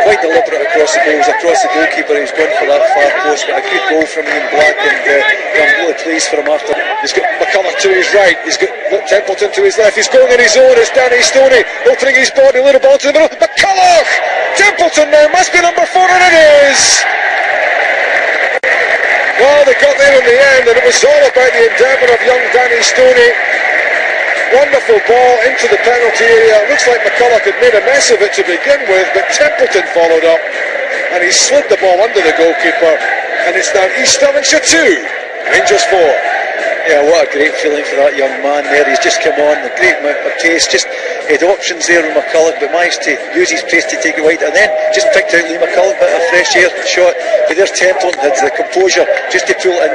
Quite deliberate across the goals, across the goalkeeper. He was going for that far post, but a good goal from Ian Black, and I'm really pleased for him after. He's got McCulloch to his right, he's got Templeton to his left, he's going on his own. It's Danny Stoney opening his body, little ball to the middle. McCulloch! Templeton now must be number 4, and it is! Well, they got there in the end, and it was all about the endeavour of young Danny Stoney. Wonderful ball into the penalty area. It looks like McCulloch had made a mess of it to begin with, but Templeton followed up, and he slid the ball under the goalkeeper, and it's now East Stirlingshire 2, Rangers 4. Yeah, what a great feeling for that young man there. He's just come on, a great amount of pace. Just had options there with McCulloch, but managed to use his pace to take it wide, and then just picked out Lee McCulloch, bit of fresh air shot. But there's Templeton, had the composure just to pull it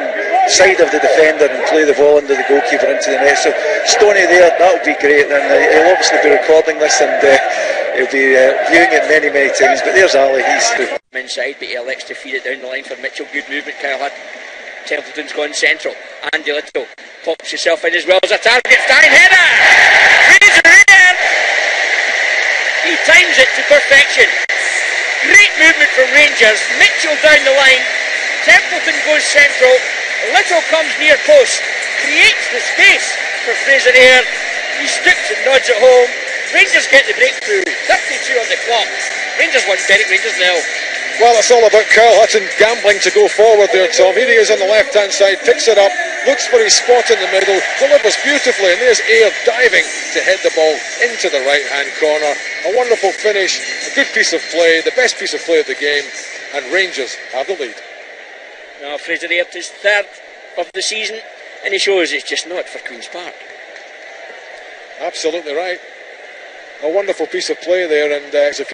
inside of the defender and play the ball under the goalkeeper into the net. So Stoney there, that'll be great, and he'll obviously be recording this, and he'll be viewing it many, many times. But there's Ali, he's through. Inside, but he elects to feed it down the line for Mitchell. Good movement, Kyle Hudd. Templeton's gone central. Andy Little pops himself in as well as a target. Stein header! Fraser in! He times it to perfection. Great movement from Rangers. Mitchell down the line. Templeton goes central. Little comes near post. Creates the space for Fraser Ayre. He sticks and nods at home. Rangers get the breakthrough. 32 on the clock. Rangers 1, Berwick Rangers 0. Well, it's all about Kyle Hutton gambling to go forward there, Tom. Here he is on the left-hand side, picks it up, looks for his spot in the middle, delivers beautifully, and there's Ayre diving to head the ball into the right-hand corner. A wonderful finish, a good piece of play, the best piece of play of the game, and Rangers have the lead. Now, Fraser Ayre is third of the season, and he shows it's just not for Queen's Park. Absolutely right. A wonderful piece of play there, and it's a